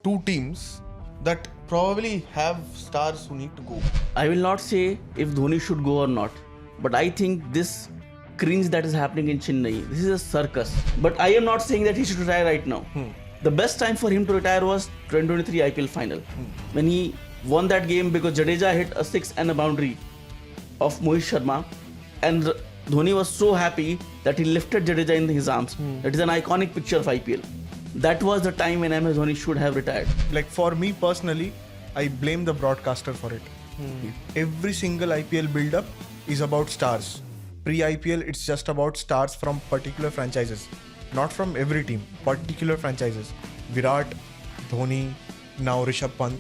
two teams that probably have stars who need to go. I will not say if Dhoni should go or not, but I think this cringe that is happening in Chennai, this is a circus. But I am not saying that he should retire right now. The best time for him to retire was 2023 IPL final, when he won that game because Jadeja hit a six and a boundary of Rohit Sharma, and Dhoni was so happy that he lifted Jadeja in his arms. That is an iconic picture of IPL. That was the time when MS Dhoni should have retired. Like for me personally, I blame the broadcaster for it. Every single IPL build-up is about stars. Pre-IPL, it's just about stars from particular franchises. Not from every team, particular franchises. Virat, Dhoni, now Rishabh Pant,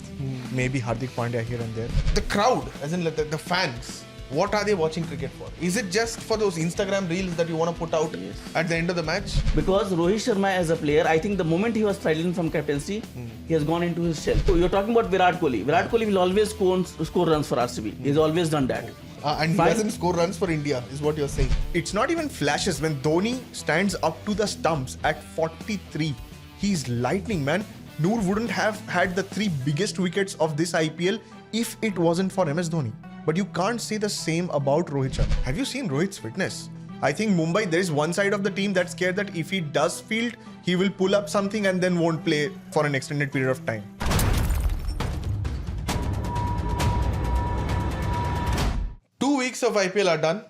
maybe Hardik Pandya here and there. The crowd, as in like the fans, what are they watching cricket for? Is it just for those Instagram reels that you want to put out at the end of the match? Because Rohit Sharma as a player, I think the moment he was sidelined from captaincy, he has gone into his shell. So you're talking about Virat Kohli. Virat Kohli will always score runs for RCB. He's always done that. And he doesn't score runs for India, is what you're saying. It's not even flashes. When Dhoni stands up to the stumps at 43, he's lightning, man. Noor wouldn't have had the 3 biggest wickets of this IPL if it wasn't for MS Dhoni. But you can't say the same about Rohit Sharma. Have you seen Rohit's fitness? I think Mumbai, there is one side of the team that's scared that if he does field, he will pull up something and then won't play for an extended period of time. Weeks of IPL are done,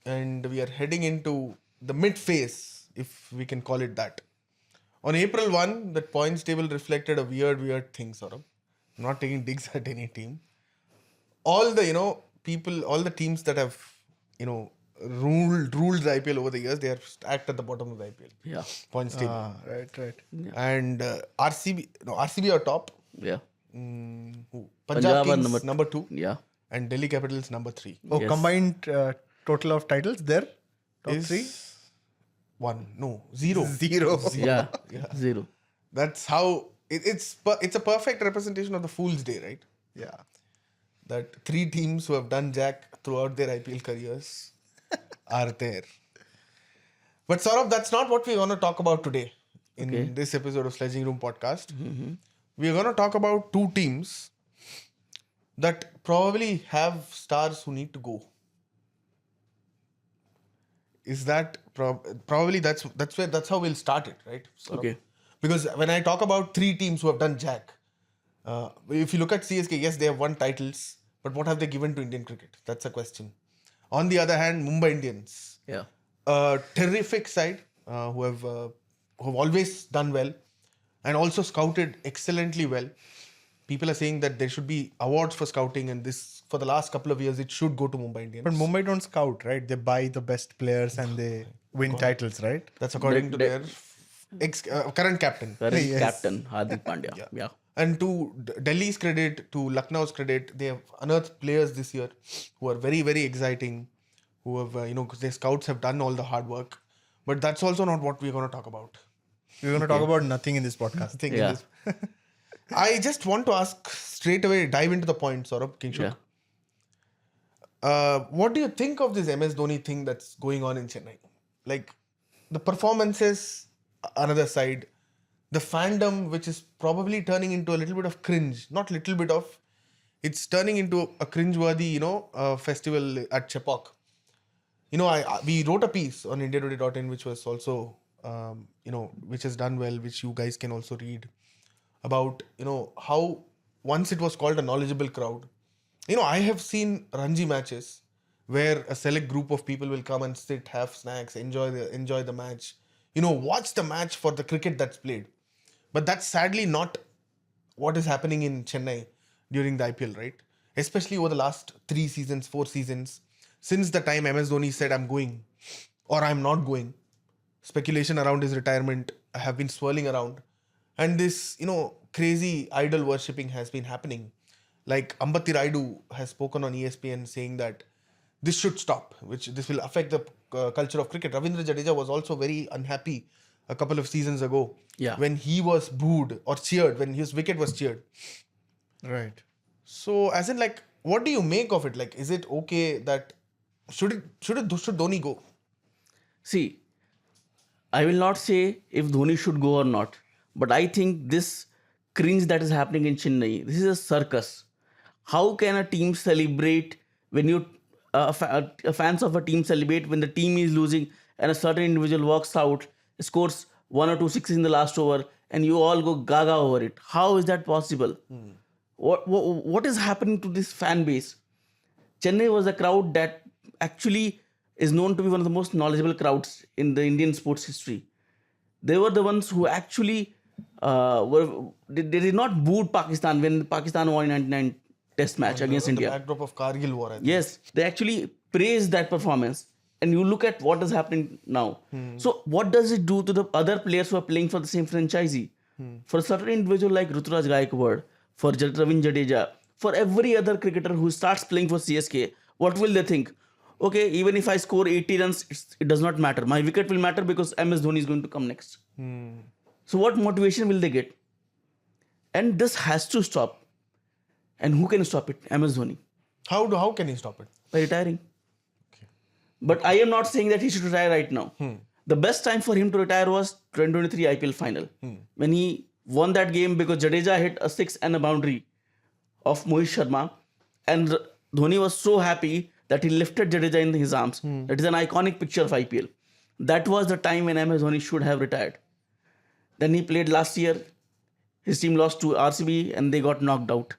and we are heading into the mid phase, if we can call it that. On April 1, that points table reflected a weird thing, Saurabh. I'm not taking digs at any team. All the, people, all the teams that have, ruled the IPL over the years, they are stacked at the bottom of the IPL. Yeah. Points table. Right. Yeah. And RCB are top. Yeah. Punjab Kings number 2. Yeah. And Delhi Capitals number 3. Oh, yes. Combined total of titles there? Top 3? 0. 0. Yeah. 0. That's how it's a perfect representation of the Fool's Day, right? Yeah. That 3 teams who have done jack throughout their IPL careers are there. But Saurabh, that's not what we're going to talk about today in this episode of Sledging Room podcast. We're going to talk about 2 teams that probably have stars who need to go. Is that probably that's how we'll start it, right? Okay. Because when I talk about 3 teams who have done jack, if you look at CSK, yes, they have won titles, but what have they given to Indian cricket? That's a question. On the other hand, Mumbai Indians, a terrific side who have always done well and also scouted excellently well. People are saying that there should be awards for scouting, and this, for the last couple of years, it should go to Mumbai Indians. But Mumbai don't scout, right? They buy the best players and they win titles, right? That's according to their current captain. Captain, Hardik Pandya. Yeah. And to Delhi's credit, to Lucknow's credit, they have unearthed players this year who are very, very exciting, who have, because their scouts have done all the hard work. But that's also not what we're going to talk about. We're going to talk about nothing in this podcast. I just want to ask straight away, dive into the point, Saurabh, Kingshuk. Yeah. What do you think of this MS Dhoni thing that's going on in Chennai? Like, the performances, another side. The fandom, which is probably turning into a little bit of cringe. Not little bit of. It's turning into a cringe-worthy, festival at Chepauk. We wrote a piece on indiatoday.in, which was also, which has done well, which you guys can also read. About, how once it was called a knowledgeable crowd. I have seen Ranji matches where a select group of people will come and sit, have snacks, enjoy the match. Watch the match for the cricket that's played. But that's sadly not what is happening in Chennai during the IPL, right? Especially over the last 3 seasons, 4 seasons. Since the time MS Dhoni said, I'm going or I'm not going. Speculation around his retirement have been swirling around. And this, crazy idol worshipping has been happening. Like Ambati Raidu has spoken on ESPN saying that this should stop, this will affect the culture of cricket. Ravindra Jadeja was also very unhappy a couple of seasons ago when he was booed or cheered, when his wicket was cheered. Right. So, as in, like, what do you make of it? Like, is it okay that should Dhoni go? See, I will not say if Dhoni should go or not, but I think this cringe that is happening in Chennai. This is a circus. How can a team celebrate when fans of a team celebrate when the team is losing and a certain individual walks out, scores 1 or 2 sixes in the last over, and you all go gaga over it? How is that possible? What is happening to this fan base? Chennai was a crowd that actually is known to be one of the most knowledgeable crowds in the Indian sports history. They were the ones who actually they did not booed Pakistan when Pakistan won in 99 Test match against The India. backdrop of Kargil war, I think. Yes, they actually praised that performance. And you look at what is happening now. So what does it do to the other players who are playing for the same franchisee? For a certain individual like Ruturaj Gaikwad, for Ravin Jadeja, for every other cricketer who starts playing for CSK, what will they think? Okay, even if I score 80 runs, it does not matter. My wicket will matter because MS Dhoni is going to come next. So what motivation will they get? And this has to stop. And who can stop it? MS Dhoni. How can he stop it? By retiring. But I am not saying that he should retire right now. The best time for him to retire was 2023 IPL final. When he won that game because Jadeja hit a six and a boundary of Mohit Sharma. And Dhoni was so happy that he lifted Jadeja in his arms. That is an iconic picture of IPL. That was the time when MS Dhoni should have retired. Then he played last year. His team lost to RCB and they got knocked out.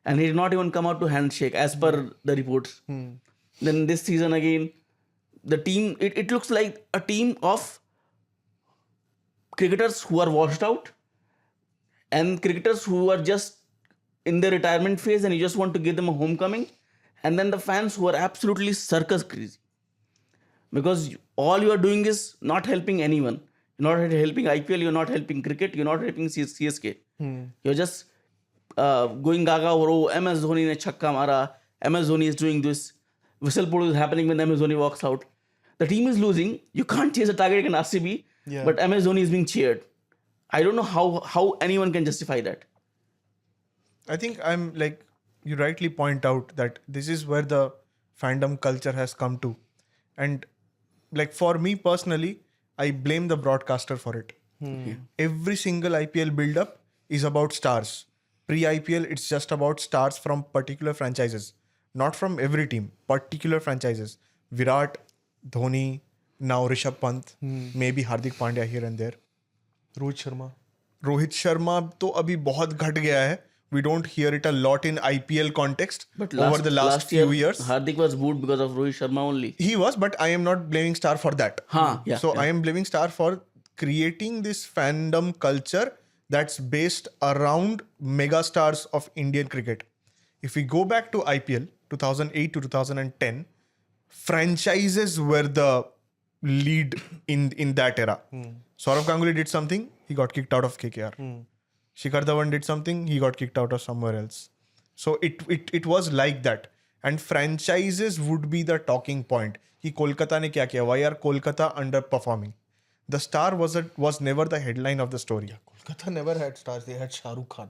And he did not even come out to handshake as per the reports. Then this season again, the team, it looks like a team of cricketers who are washed out and cricketers who are just in their retirement phase and you just want to give them a homecoming. And then the fans who are absolutely circus crazy. Because all you are doing is not helping anyone. You're not helping IPL, you're not helping cricket, you're not helping CSK. You're just going gaga over, oh, MS Dhoni ne chakka mara, MS Dhoni is doing this. Whistle blow is happening when MS Dhoni walks out. The team is losing. You can't chase a target against RCB, but MS Dhoni is being cheered. I don't know how anyone can justify that. I think I'm like, you rightly point out that this is where the fandom culture has come to. And like for me personally, I blame the broadcaster for it. Every single IPL build-up is about stars. Pre-IPL, it's just about stars from particular franchises. Not from every team, particular franchises. Virat, Dhoni, now Rishabh Pant, maybe Hardik Pandya here and there. Rohit Sharma तो अभी बहुत घट गया है. We don't hear it a lot in IPL context over the last few years. Hardik was booed because of Rohit Sharma only. He was, but I am not blaming Star for that. I am blaming Star for creating this fandom culture that's based around mega stars of Indian cricket. If we go back to IPL 2008 to 2010, franchises were the lead in that era. Saurabh Ganguly did something, he got kicked out of KKR. Shikhar Dhawan did something, he got kicked out of somewhere else. So it was like that. And franchises would be the talking point. कि Kolkata ने क्या किया? Why are Kolkata underperforming? The star was never the headline of the story. Kolkata never had stars. They had Shah Rukh Khan.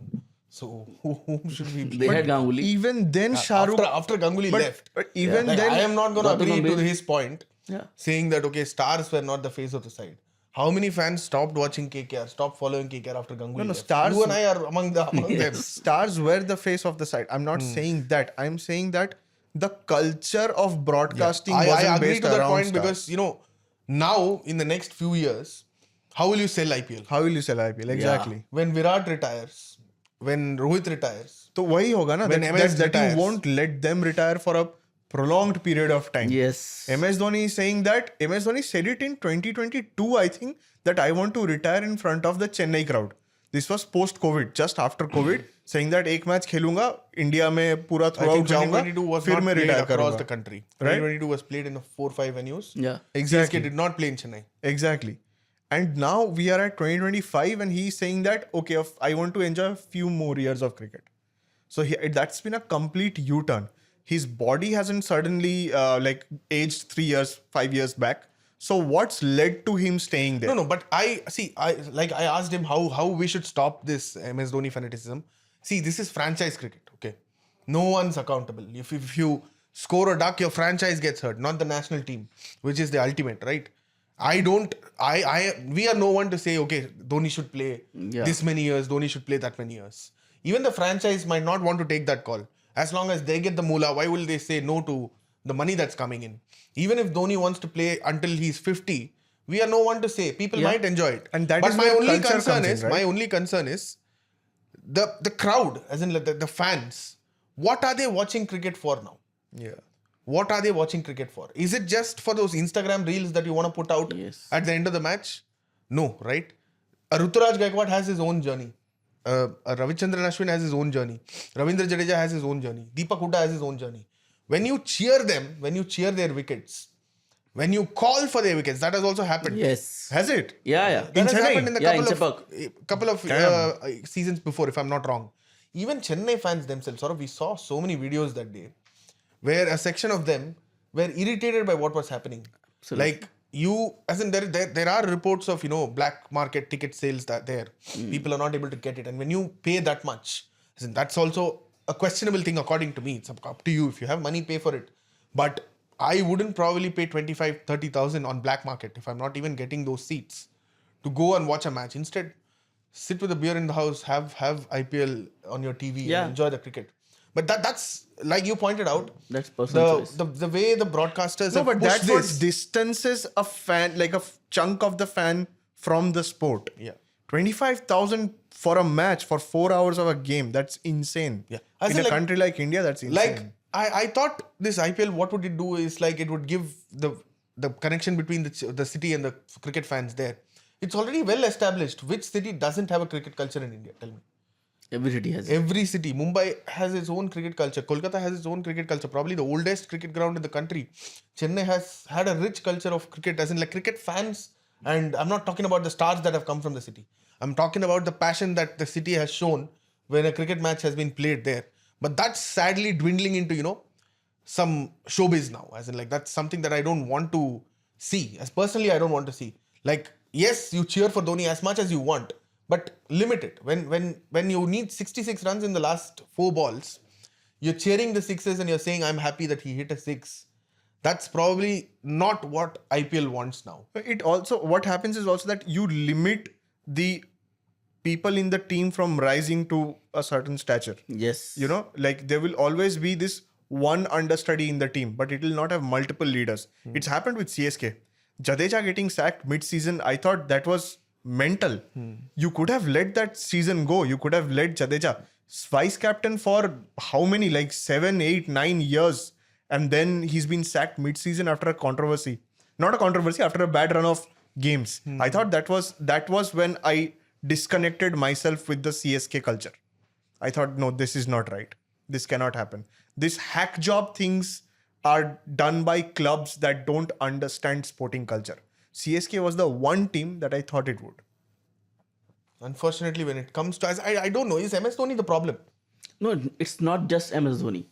So whom should we blame? They had Ganguly. Even then Shah Rukh... After Ganguly left. But even then... I am not going to agree to his point. Yeah. Saying that, okay, stars were not the face of the side. How many fans stopped watching KKR, stopped following KKR after Ganguly left? Stars... You and I are among them. Stars were the face of the side. I'm not saying that. I'm saying that the culture of broadcasting wasn't I agree based to that around point stars. because, now in the next few years, how will you sell IPL? How will you sell IPL? Exactly. When Virat retires, when Rohit retires. So वही होगा ना, When MS that retires. you won't let them retire for a prolonged period of time. Yes. MS Dhoni is saying that, MS Dhoni said it in 2022, I think, that I want to retire in front of the Chennai crowd. This was post-COVID, just after COVID, saying that एक match खेलूंगा, India में पूरा I throughout think जाऊंगा, 2022 was फिर not मैं played retire across करूंगा. the country. Right? 2022 was played in 4-5 venues. Yeah. Exactly. CSK did not play in Chennai. Exactly. And now we are at 2025 and he's saying that, okay, I want to enjoy a few more years of cricket. So that's been a complete U-turn. His body hasn't suddenly aged 3 years, 5 years back. So what's led to him staying there? No, but I asked him how we should stop this MS Dhoni fanaticism. See, this is franchise cricket, okay? No one's accountable. If you score a duck, your franchise gets hurt, not the national team, which is the ultimate, right? We are no one to say, okay, Dhoni should play Yeah. this many years, Dhoni should play that many years. Even the franchise might not want to take that call. As long as they get the moolah, why will they say no to the money that's coming in? Even if Dhoni wants to play until he's 50, we are no one to say. People Yeah. might enjoy it. And that but is my where only culture concern comes in, is, right? my only concern is the crowd, as in the fans. What are they watching cricket for now? Yeah. What are they watching cricket for? Is it just for those Instagram reels that you want to put out Yes. at the end of the match? No, right? Ruturaj Gaikwad has his own journey. Ravichandran Ashwin has his own journey. Ravindra Jadeja has his own journey. Deepak Hooda has his own journey. When you cheer them, when you cheer their wickets, when you call for their wickets, that has also happened. Yes. Has it? Yeah. That has Chennai? happened in the Yeah, in couple of seasons before, if I'm not wrong. Even Chennai fans themselves, Saurabh, we saw so many videos that day where a section of them were irritated by what was happening. Absolutely. Like as in there are reports of black market ticket sales that there people are not able to get it, and when you pay that much, as in, that's also a questionable thing according to me. It's up to you. If you have money, pay for it. But I wouldn't probably pay 25,000-30,000 on black market if I'm not even getting those seats to go and watch a match. Instead, sit with a beer in the house, have IPL on your TV, Yeah. and enjoy the cricket. But that's like you pointed out. That's personal choice. The way the broadcasters No, have but pushed that's what this. distances a fan, like a chunk of the fan from the sport. Yeah. 25,000 for a match for 4 hours of a game. That's insane. Yeah. I In say a like- country like India, that's insane. Like I thought this IPL, what would it do is like it would give the connection between the city and the cricket fans there. It's already well established. Which city doesn't have a cricket culture in India? Tell me. Every city has it. Every city. Mumbai has its own cricket culture. Kolkata has its own cricket culture. Probably the oldest cricket ground in the country. Chennai has had a rich culture of cricket, as in like cricket fans. And I'm not talking about the stars that have come from the city. I'm talking about the passion that the city has shown when a cricket match has been played there. But that's sadly dwindling into, some showbiz now. As in like that's something that I don't want to see. As personally, I don't want to see. Like, yes, you cheer for Dhoni as much as you want, but limit it. When you need 66 runs in the last 4 balls, you're cheering the sixes and you're saying, I'm happy that he hit a 6. That's probably not what IPL wants now. it also, what happens is also that you limit the people in the team from rising to a certain stature. Yes. Like there will always be this one understudy in the team, but it will not have multiple leaders. It's happened with CSK. Jadeja getting sacked mid-season, I thought that was mental. You could have let that season go. You could have let Jadeja vice captain for how many, like 7, 8, 9 years. And then he's been sacked mid-season after a controversy. Not a controversy, after a bad run of games. I thought that was when I disconnected myself with the CSK culture. I thought, no, this is not right. This cannot happen. This hack job things are done by clubs that don't understand sporting culture. CSK was the one team that I thought it would. Unfortunately, when it comes to, I don't know, is MS Dhoni the problem? No, it's not just MS Dhoni.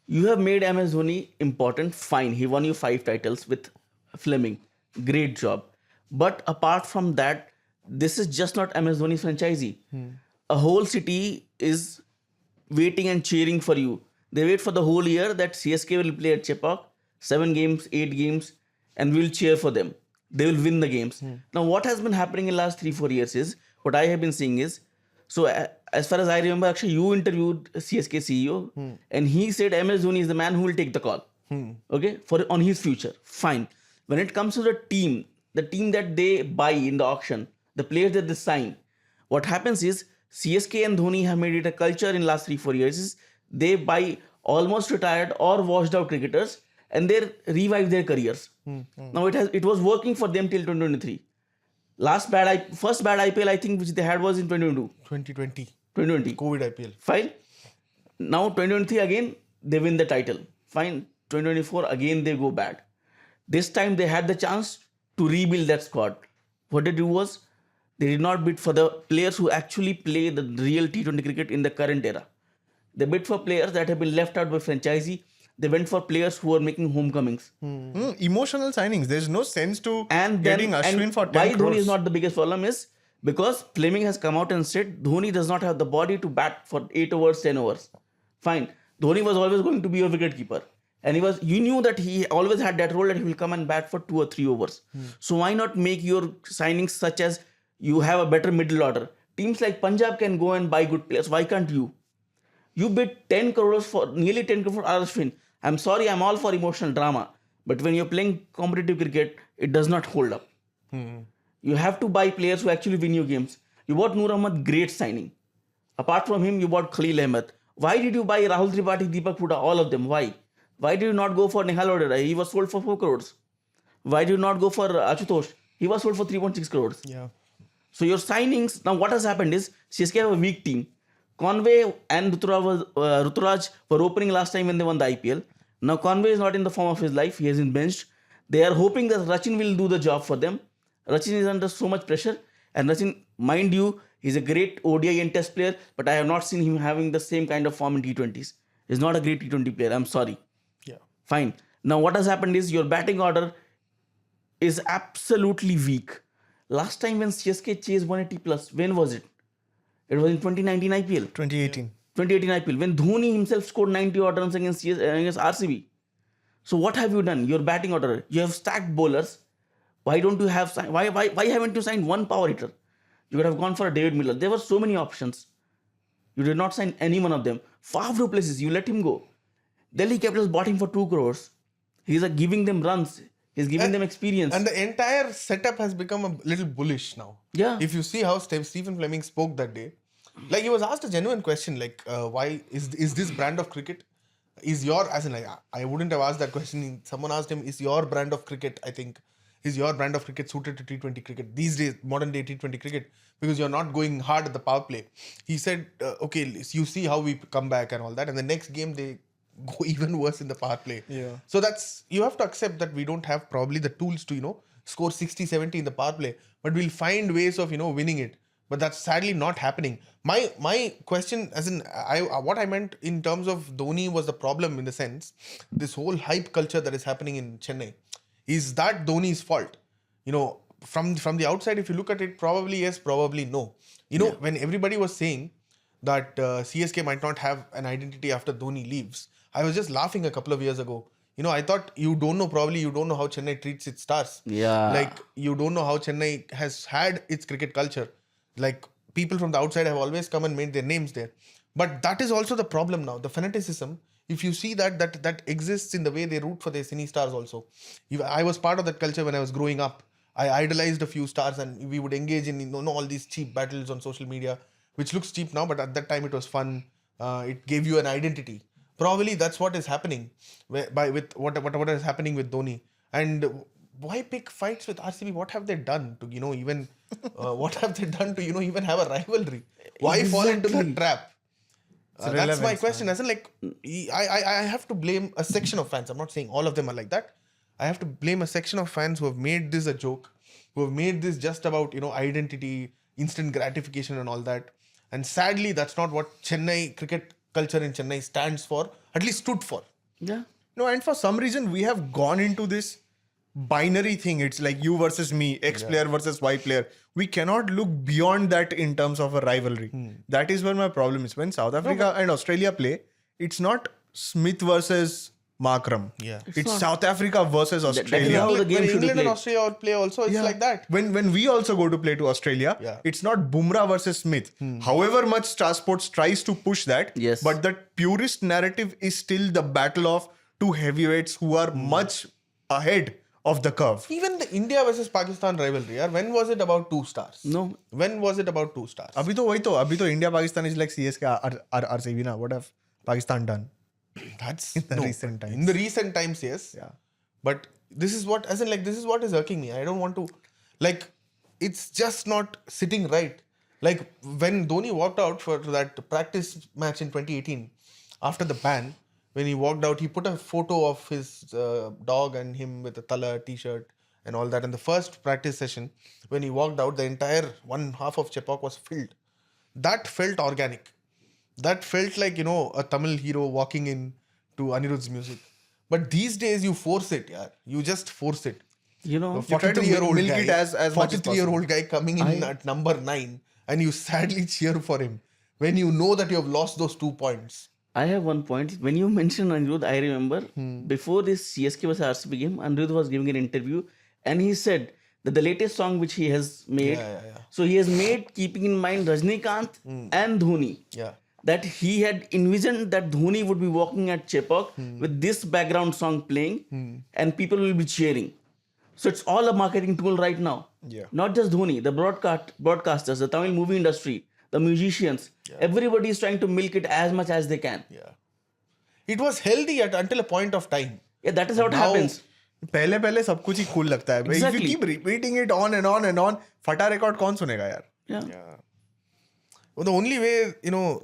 You have made MS Dhoni important. Fine, he won you 5 titles with Fleming. Great job. But apart from that, this is just not MS Dhoni's franchisee. A whole city is waiting and cheering for you. They wait for the whole year that CSK will play at Chepauk, 7 games, 8 games, and we'll cheer for them. They will win the games. Now, what has been happening in the last 3-4 years is, what I have been seeing is, so as far as I remember, actually, you interviewed CSK CEO, and he said MS Dhoni is the man who will take the call. Okay, on his future. Fine. When it comes to the team that they buy in the auction, the players that they sign, what happens is CSK and Dhoni have made it a culture in last 3-4 years is they buy almost retired or washed out cricketers and they revive their careers. Now it was working for them till 2023. First bad IPL I think which they had was in 2020. 2020. COVID IPL. Fine. Now 2023 again they win the title. Fine. 2024 again they go bad. This time they had the chance to rebuild that squad. What they do was they did not bid for the players who actually play the real T20 cricket in the current era. They bid for players that have been left out by franchisee. They went for players who are making homecomings. Emotional signings. There's no sense to And getting then, Ashwin and for 10 why crores. Dhoni is not the biggest problem is because Fleming has come out and said Dhoni does not have the body to bat for 8 overs, 10 overs. Fine. Dhoni was always going to be your wicketkeeper. And you knew that he always had that role that he will come and bat for 2 or 3 overs. So why not make your signings such as you have a better middle order? Teams like Punjab can go and buy good players. Why can't you? You bid 10 crores for nearly 10 crores for Ashwin. I'm sorry, I'm all for emotional drama. But when you're playing competitive cricket, it does not hold up. You have to buy players who actually win you games. You bought Noor Ahmed, great signing. Apart from him, you bought Khalil Ahmed. Why did you buy Rahul Tripathi, Deepak Puda, all of them? Why? Why did you not go for Nehal Odera? He was sold for 4 crores. Why did you not go for Achutosh? He was sold for 3.6 crores. Yeah. So your signings, now what has happened is CSK have a weak team. Conway and Ruturaj were opening last time when they won the IPL. Now Conway is not in the form of his life. He has been benched. They are hoping that Rachin will do the job for them. Rachin is under so much pressure. And Rachin, mind you, he's a great ODI and test player, but I have not seen him having the same kind of form in T20s. He's not a great T20 player. I'm sorry. Yeah. Fine. Now what has happened is your batting order is absolutely weak. Last time when CSK chased 180 plus, when was it? It was in 2019 IPL. 2018. 2018 IPL, when Dhoni himself scored 90 odd runs against RCB. So what have you done? Your batting order, you have stacked bowlers. Why don't you have why haven't you signed one power hitter? You could have gone for a David Miller. There were so many options. You did not sign any one of them. Far few places, you let him go. Delhi Capitals bought him for 2 crores. He's giving them runs. He's giving them experience. And the entire setup has become a little bullish now. Yeah. If you see how Stephen Fleming spoke that day, like he was asked a genuine question, like why is this brand of cricket? Is your, as in like, I wouldn't have asked that question. Someone asked him, is your brand of cricket, I think, is your brand of cricket suited to T20 cricket these days, modern day T20 cricket, because you're not going hard at the power play? He said, okay, you see how we come back and all that, and the next game they go even worse in the power play. Yeah. So that's, you have to accept that we don't have probably the tools to, score 60, 70 in the power play, but we'll find ways of, winning it. But that's sadly not happening. My question, as in, what I meant in terms of Dhoni was the problem in the sense, this whole hype culture that is happening in Chennai. Is that Dhoni's fault? From the outside, if you look at it, probably yes, probably no. When everybody was saying that CSK might not have an identity after Dhoni leaves, I was just laughing a couple of years ago. I thought you don't know how Chennai treats its stars. Yeah. Like, you don't know how Chennai has had its cricket culture. Like, people from the outside have always come and made their names there. But that is also the problem now. The fanaticism, if you see that exists in the way they root for their cine stars also. I was part of that culture when I was growing up. I idolized a few stars and we would engage in all these cheap battles on social media, which looks cheap now, but at that time it was fun. It gave you an identity. Probably that's what is happening with what is happening with Dhoni. And why pick fights with RCB? What have they done to even what have they done to even have a rivalry? Why fall into that trap? That's my question. As in, like, I have to blame a section of fans. I'm not saying all of them are like that. I have to blame a section of fans who have made this a joke, who have made this just about identity, instant gratification, and all that. And sadly, that's not what Chennai cricket culture in Chennai stands for. At least stood for. Yeah. No, and for some reason we have gone into this binary thing. It's like you versus me, X player versus Y player. We cannot look beyond that in terms of a rivalry. That is where my problem is. When South Africa and Australia play, it's not Smith versus Markram. Yeah. It's South Africa versus Australia. how the game when should be England and played. Australia play also, it's like that. When we also go to play to Australia, it's not Bumrah versus Smith. However much Star Sports tries to push that, Yes. but that purist narrative is still the battle of two heavyweights who are much ahead of the curve. Even the India versus Pakistan rivalry, when was it about 2 stars? No. When was it about 2 stars? Abhi to India Pakistan is like CSK RCB na. What have Pakistan done? That's In the recent times. In the recent times, yes. Yeah. But this is what, this is what is irking me. I don't want to, it's just not sitting right. Like, when Dhoni walked out for that practice match in 2018, after the ban, when he walked out, he put a photo of his dog and him with a Tala t-shirt and all that. And the first practice session, when he walked out, the entire one half of Chepauk was filled. That felt organic. That felt like, a Tamil hero walking in to Anirudh's music. But these days, you force it, yaar. You just force it. A You try to 43-year-old milk guy, it as much as 43-year-old guy coming in at number 9, and you sadly cheer for him when you know that you have lost those 2 points. I have one point. When you mentioned Anirudh, I remember before this CSK vs RCB game, Anirudh was giving an interview and he said that the latest song which he has made, so he has made keeping in mind Rajnikant and Dhoni. Yeah. That he had envisioned that Dhoni would be walking at Chepauk with this background song playing and people will be cheering. So it's all a marketing tool right now. Yeah. Not just Dhoni, the broadcasters, the Tamil movie industry, the musicians, everybody is trying to milk it as much as they can. Yeah. It was healthy until a point of time. Yeah, that is how it Now- happens. पहले सब कुछ ही cool लगता है. If you Exactly. keep repeating it on and on and on, फटा record कौन सुनेगा यार? Yeah. Well, the only way,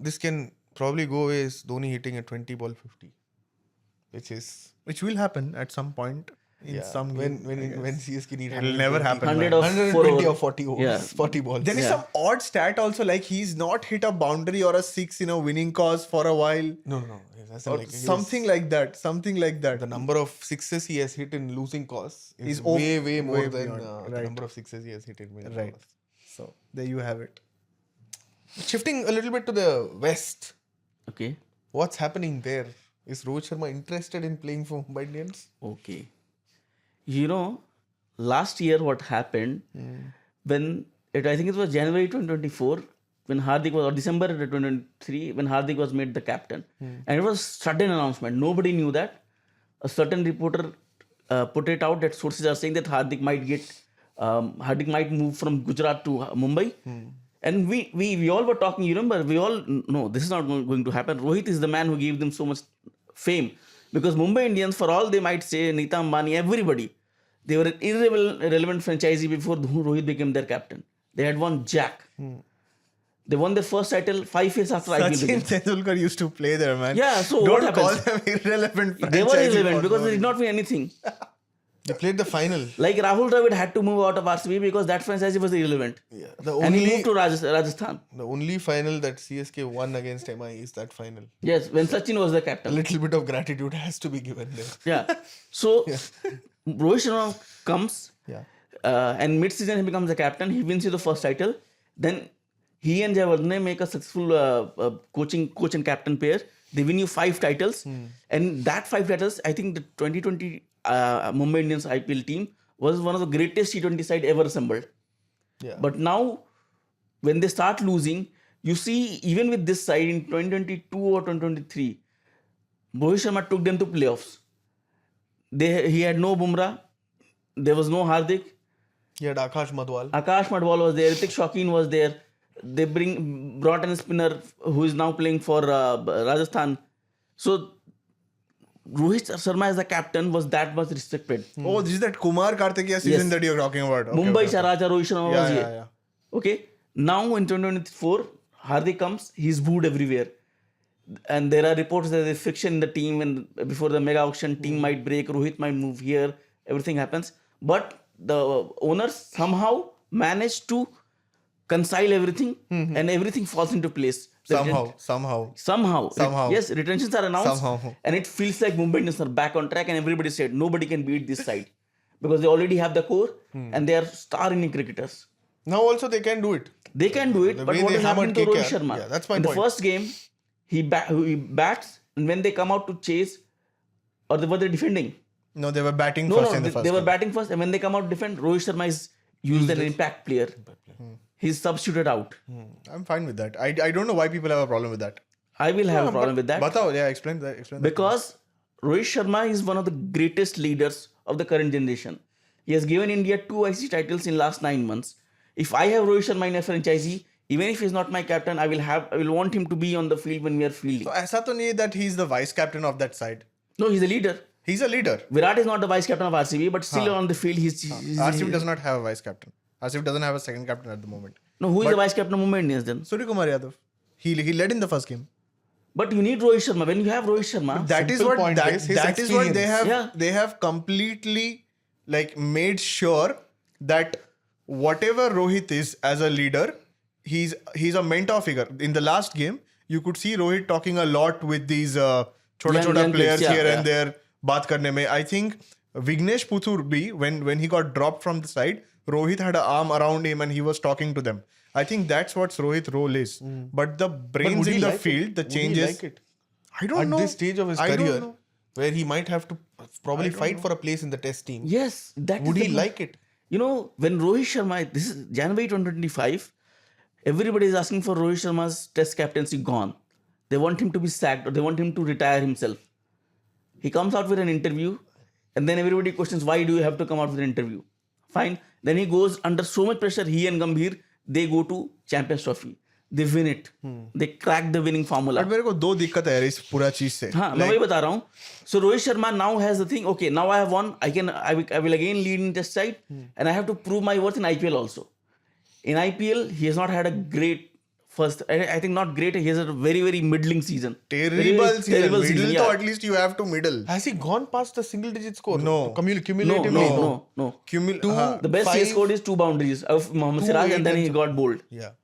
this can probably go away is Dhoni hitting a 20 ball 50. Which will happen at some point in some when game. when CSK need It'll never happen. 100 man. of 120 4 or 40 overs, Yeah. 40 balls. There is some odd stat also, like he's not hit a boundary or a six in a winning cause for a while. No. That's Or like something like that. Something like that. the number of sixes he has hit in losing cause is Is way more way than beyond. the Right. number of sixes he has hit in winning Right. cause. So there you have it. Shifting a little bit to the West, Okay. what's happening there? Is Rohit Sharma interested in playing for Mumbai Indians? Okay. Last year what happened when I think it was January 2024 when Hardik was, or December 2023 when Hardik was made the captain, and it was sudden announcement. Nobody knew that. A certain reporter put it out that sources are saying that Hardik might move from Gujarat to Mumbai. And we all were talking. You remember? We all know this is not going to happen. Rohit is the man who gave them so much fame, because Mumbai Indians, for all they might say, Nita Ambani, everybody, they were an irrelevant franchisee before Rohit became their captain. They had won Jack. They won their first title 5 years after IPL Sachin began. Tendulkar used to play there, man. Yeah, so don't what call happens? them irrelevant. They were franchisee irrelevant for because no they did reason. not win anything. They played the final. Like Rahul Dravid had to move out of RCB because that franchisee was irrelevant. Yeah. And he moved to Rajasthan. The only final that CSK won against MI is that final. Yes, when Sachin was the A captain. little bit of gratitude has to be given there. Yeah. So Rohit Sharma comes Yeah. and mid-season he becomes the captain. He wins you the first title. Then he and Jayawardene make a successful coach and captain pair. They win you 5 titles. And that 5 titles, I think the 2020 Mumbai Indians IPL team was one of the greatest T20 side ever assembled. Yeah. But now, when they start losing, you see, even with this side in 2022 or 2023, Rohit Sharma took them to playoffs. He had no Bumrah. There was no Hardik. He had Akash Madhwal. Akash Madhwal was there. Ritik Shaukin was there. They brought in a spinner who is now playing for Rajasthan. So Rohit Sharma as the captain was that much respected. Oh, this is that Kumar Kartikeya season Yes. that you're talking about. Okay, Mumbai okay. Charaja Rohit Sharma was here. Yeah. Okay. Now in 2024, Hardik comes, he's booed everywhere. And there are reports that there's friction in the team, and before the mega auction, team might break, Rohit might move here, everything happens. But the owners somehow managed to reconcile everything and everything falls into place. Somehow. Yes, retentions are announced. Somehow. And it feels like Mumbai Indians are back on track, and everybody said nobody can beat this side. Because they already have the core and they are star inning cricketers. Now also they can do it. They can do it, The but way what they is happening to hammered Rohit KKR, Sharma? yeah, that's my in point. the first game, he bats, and when they come out to chase, or were they defending? No, they were batting No, first in the first they were game. batting first, and when they come out to defend, Rohit Sharma is used as an impact player. He's substituted out. I'm fine with that. I don't know why people have a problem with that. I will have a problem with that. Batao, yeah, explain that. Because Rohit Sharma is one of the greatest leaders of the current generation. He has given India 2 ICC titles in last 9 months. If I have Rohit Sharma in a franchisee, even if he's not my captain, I will want him to be on the field when we are fielding. So ऐसा तो नहीं है that he's the vice captain of that side. No, he's a leader. He's a leader. Virat is not the vice captain of RCB, but still on the field, he's RCB does not have a vice captain. RCB doesn't have a second captain at the moment. No, who is the vice captain of Mumbai Indians then? Surya Kumar Yadav. He led in the first game. But you need Rohit Sharma. When you have Rohit Sharma, That is Simple what point that is his is what they have. Yeah. They have completely made sure that whatever Rohit is as a leader, he's a mentor figure. In the last game, you could see Rohit talking a lot with these chota Young players kids, here yeah. and there. Baat karne mein. I think Vignesh Puthur bhi, when he got dropped from the side, Rohit had an arm around him and he was talking to them. I think that's what Rohit's role is. But the brains would he in the like field, it? the Would he changes. like it? I don't at know. this stage of his I don't career, know. where he might have to probably fight for a place in the test team. Yes, that Would is he the like it? You know, when Rohit Sharma, this is January 2025, everybody is asking for Rohit Sharma's test captaincy gone. They want him to be sacked or they want him to retire himself. He comes out with an interview and then everybody questions, why do you have to come out with an interview? Fine. Then he goes under so much pressure, he and Gambhir, they go to Champions Trophy. They win it. They crack the winning formula. But मेरे को दो दिक्कत है यार इस पूरा चीज से. हाँ मैं वही बता रहा हूँ. So Rohit Sharma now has the thing. Okay, now I have won. I will again lead in test side, and I have to prove my worth in IPL also. In IPL, he has not had a great first. I think not great. He has a very very middling season. Terrible season. Terrible Middle season. तो Yeah. at least you have to middle. Has he gone past the single digit score? No. Cumulatively? No. The best he has scored is 2 boundaries of Mohammad Siraj, and then he got bowled. Yeah.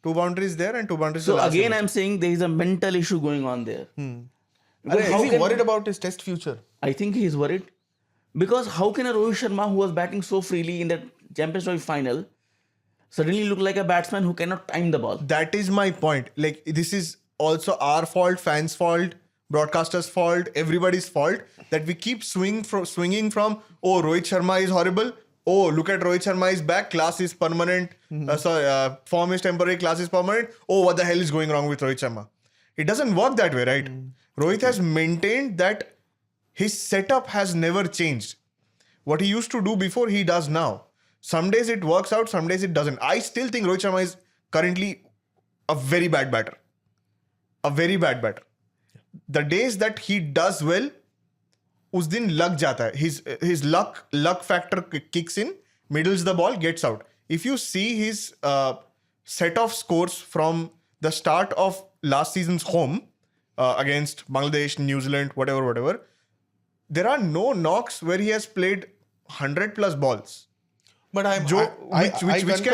2 boundaries there and 2 boundaries. So the last again, one. I'm saying there is a mental issue going on there. Because Is he worried about his test future? I think he is worried because how can a Rohit Sharma who was batting so freely in the Champions Trophy final suddenly look like a batsman who cannot time the ball? That is my point. Like this is also our fault, fans' fault, broadcasters' fault, everybody's fault that we keep swinging from oh Rohit Sharma is horrible. Oh, look at Rohit Sharma is back. Class is permanent. Form is temporary. Class is permanent. Oh, what the hell is going wrong with Rohit Sharma? It doesn't work that way, right? Rohit has maintained that his setup has never changed. What he used to do before, he does now. Some days it works out, some days it doesn't. I still think Rohit Sharma is currently a very bad batter. A very bad batter. The days that he does well, उस दिन लग जाता है. His luck factor kicks in, middles the ball, gets out. If you see his set of scores from the start of last season's home against Bangladesh, New Zealand, whatever, there are no knocks where he has played 100 plus balls. But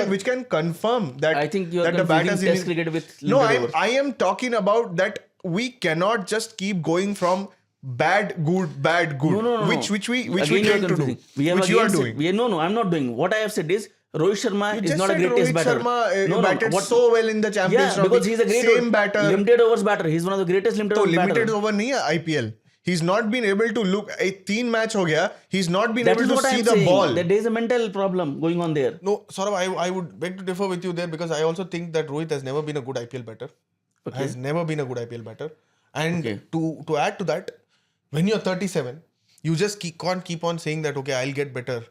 which can confirm that I think you are that the confusing batters test cricket with no, limited overs. I am talking about that we cannot just keep going from bad, good. No. Which we Again, you are tend to do. confusing. We have Which you are again doing. No, I'm not doing. What I have said is Rohit Sharma You is just not a said great test Rohit batter. Sharma batted so well in the Champions Yeah, because he's a great same batter. limited overs batter. He's one of the greatest limited तो overs limited batter. over नहीं है IPL. He's not been able to look. 3 match हो गया. He's not been That able is to what see I'm the saying. ball. That there is a mental problem going on there. No, Saurabh, I would beg to differ with you there because I also think that Rohit has never been a good IPL batter. Okay. Has never been a good IPL batter. And Okay. to add to that, when you're 37, you just can't keep on saying that, okay, I'll get better.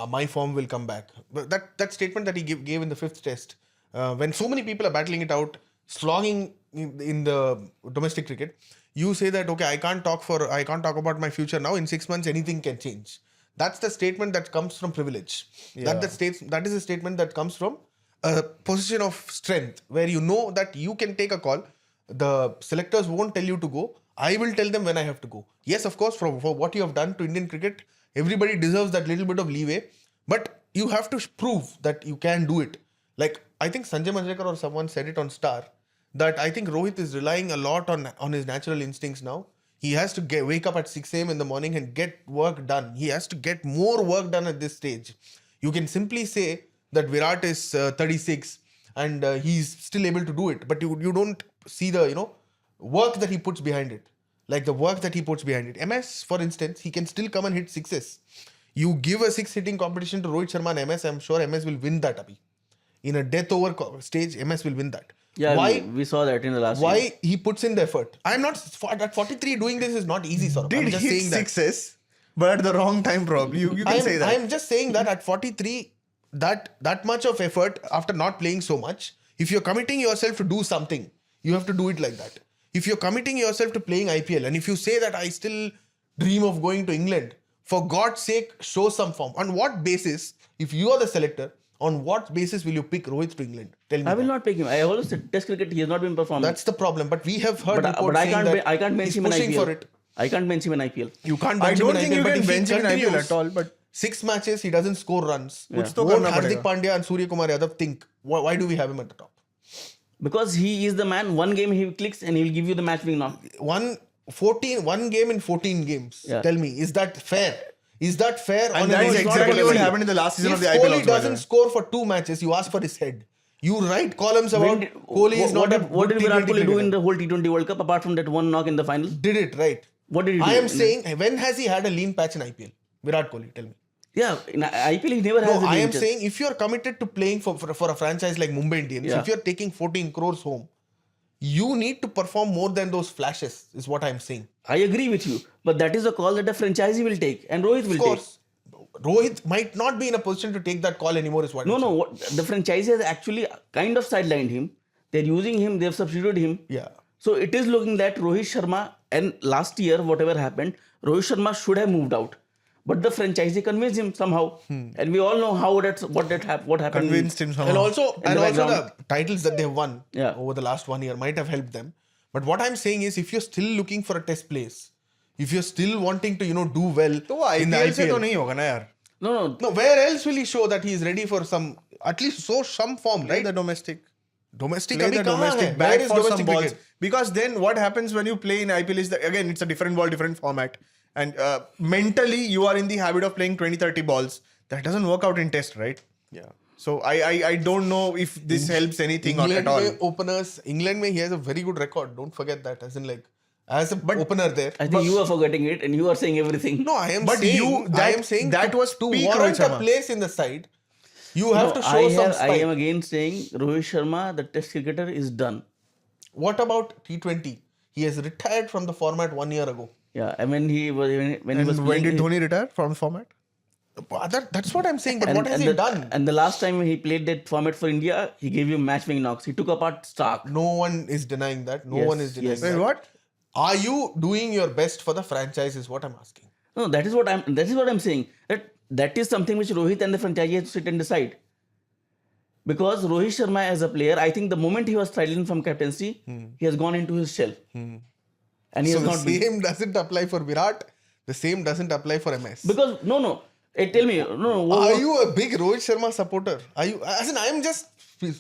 My form will come back. But that statement that he gave in the 5th test, when so many people are battling it out, slogging in the domestic cricket, you say that, okay, I can't talk about my future now. In 6 months, anything can change. That's the statement that comes from privilege. Yeah. That is a statement that comes from a position of strength where you know that you can take a call. The selectors won't tell you to go. I will tell them when I have to go. Yes, of course, for what you have done to Indian cricket, everybody deserves that little bit of leeway. But you have to prove that you can do it. Like, I think Sanjay Manjrekar or someone said it on Star, that I think Rohit is relying a lot on his natural instincts now. He has to wake up at 6 a.m. in the morning and get work done. He has to get more work done at this stage. You can simply say that Virat is 36 and he's still able to do it. But you don't see the, work that he puts behind it. Like the work that he puts behind it. MS, for instance, he can still come and hit sixes. You give a 6-hitting competition to Rohit Sharma and MS, I'm sure MS will win that, Abhi. In a death over stage, MS will win that. Yeah, Why? we saw that in the last Why year. he puts in the effort? I'm not at 43 doing this is not easy, Saurabh. I'm Did just hit saying that. 6s, but at the wrong time probably. You can say that. I'm just saying that at 43, that much of effort after not playing so much, if you're committing yourself to do something, you have to do it like that. If you're committing yourself to playing IPL and if you say that I still dream of going to England, for God's sake, show some form. On what basis, if you are the selector, on what basis will you pick Rohit to England? Tell me. I will not pick him. I always said Test cricket, he has not been performing. That's the problem. But we have heard but reports I saying can't, that I can't bench he's him in pushing IPL. for it. I can't bench him in IPL. You can't I bench don't him in think IPL, you but can if he bench him in IPL continues at all. But 6 matches, he doesn't score runs. कुछ तो Won't करना Hardik पड़ेगा. Pandya and Surya Kumar Yadav think, why do we have him at the top? Because he is the man, one game he clicks and he will give you the match winning knock. One game in 14 games. Yeah. Tell me, is that fair? Is that fair? And that is exactly what happened in the last season of the IPL. If Kohli doesn't score for 2 matches, you ask for his head. You write columns about When did- Kohli is not a what good did Virat T20 Kohli do cricketer. in the whole T20 World Cup apart from that one knock in the final? Did it right. What did he do? I am saying, when has he had a lean patch in IPL? Virat Kohli, tell me. Yeah, in IPL he never has. No, a I am lean saying if you are committed to playing for a franchise like Mumbai Indians, Yeah. if you are taking 14 crores home, you need to perform more than those flashes, is what I am saying. I agree with you, but that is a call that the franchisee will take and Rohit will Of course, Rohit might not be in a position to take that call anymore, is what take. I'm No, saying. the franchisee has actually kind of sidelined him. They're using him. They've substituted him. Yeah. So it is looking that Rohit Sharma, and last year whatever happened, Rohit Sharma should have moved out, but the franchisee convinced him somehow, and we all know how what happened. Convinced him somehow. And also the the background. titles that they've won Yeah. over the last 1 year might have helped them. But what I'm saying is, if you're still looking for a test place, if you're still wanting to, do well तो वो in the IPL से तो IPL, नहीं होगा ना यार. No, no, where else will he show that he is ready for at least some form, Play right? the domestic. Domestic Play अभी the कहाँ है? domestic Where bat is for some domestic balls. cricket? Because then what happens when you play in IPL is that, again, it's a different ball, different format. And mentally, you are in the habit of playing 20-30 balls. That doesn't work out in test, right? Yeah. So I don't know if this helps anything or at all. England में he has a very good record. Don't forget that. As in, as a opener there. I think you are forgetting it, and you are saying everything. No, I am But saying, that was to peak warrant Rohit a Sharma. place in the side, you have to No, show some I spike. am again saying Rohit Sharma, the Test cricketer, is done. What about T20? He has retired from the format 1 year ago. Yeah, and when he was And playing, when did Dhoni retire from the format? That's what I'm saying. But what has he done? And the last time he played that format for India, he gave you match-winning knocks. He took apart Stark. No one is denying that. No Yes, one is denying yes. that. Wait, what? Are you doing your best for the franchise? Is what I'm asking. No, that is what I'm saying. That is something which Rohit and the franchise have to sit and decide. Because Rohit Sharma as a player, I think the moment he was sidelined from captaincy, he has gone into his shell. And he So has the not been. same doesn't apply for Virat. The same doesn't apply for MS. Because, no. Tell me, Are you a big Rohit Sharma supporter? Are you? As in, I am just.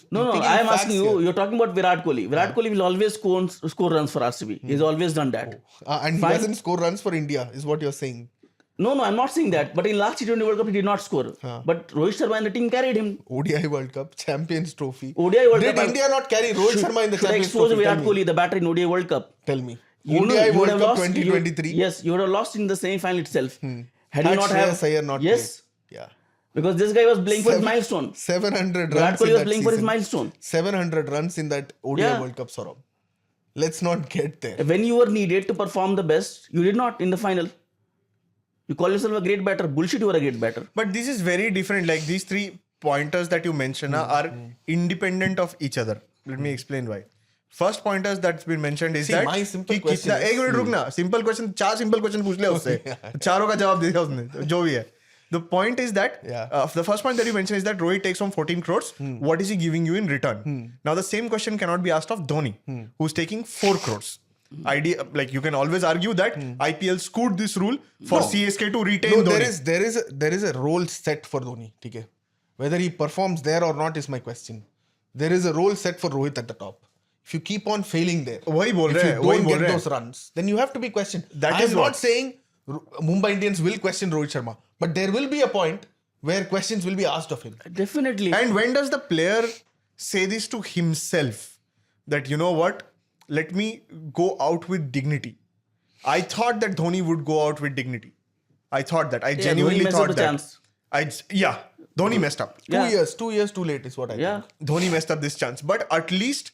No, picking I am facts asking you, here. you're talking about Virat Kohli. Virat Kohli will always score runs for RCB. He's always done that. And he Fine. doesn't score runs for India, is what you're saying. No, I'm not saying that. But in last T20 World Cup, he did not score. But Rohit Sharma and the team carried him. ODI World Cup, Champions Trophy. ODI World Did Cup. India not carry Rohit Sharma in the should I Champions expose Trophy? Virat Tell me. Kohli, the batter in ODI World Cup? Tell me. You ODI would World have Cup lost, 2023. Yes, you would have lost in the semi-final itself. Had you Had not Shreyas Iyer not yes, played. Yeah. because this guy was playing for his milestone. 700 Virat runs Kohli in was that playing for his season. milestone. 700 runs in that ODI Yeah. World Cup, Saurabh. Let's not get there. When you were needed to perform the best, you did not in the final. You call yourself a great batter. Bullshit, you are a great batter. But this is very different. Like these three pointers that you mentioned are independent of each other. Let me explain why. First pointers that's been mentioned is See, that my simple कि question कितना is- एक minute रुकना simple question 4 simple question पूछ लिया उससे चारों का जवाब दे दिया उसने जो भी है. The point is that the first point that you mentioned is that Rohit takes home 14 crores. What is he giving you in return? Now the same question cannot be asked of Dhoni, who's taking 4 crores. Like you can always argue that IPL screwed this rule for CSK to retain No, Dhoni. there is a role set for Dhoni. Okay? Whether he performs there or not is my question. There is a role set for Rohit at the top. If you keep on failing there, वही बोल if रहे you हैं, वही don't बोल get रहे हैं. those runs, then you have to be questioned. That I is am what- not saying Mumbai Indians will question Rohit Sharma, but there will be a point where questions will be asked of him. Definitely. And when does the player say this to himself? That, you know what? Let me go out with dignity. I thought that Dhoni would go out with dignity. I thought that. I genuinely Dhoni messed up thought the that. chance. Dhoni messed up. 2 years too late is what I Yeah. think. Dhoni messed up this chance. But at least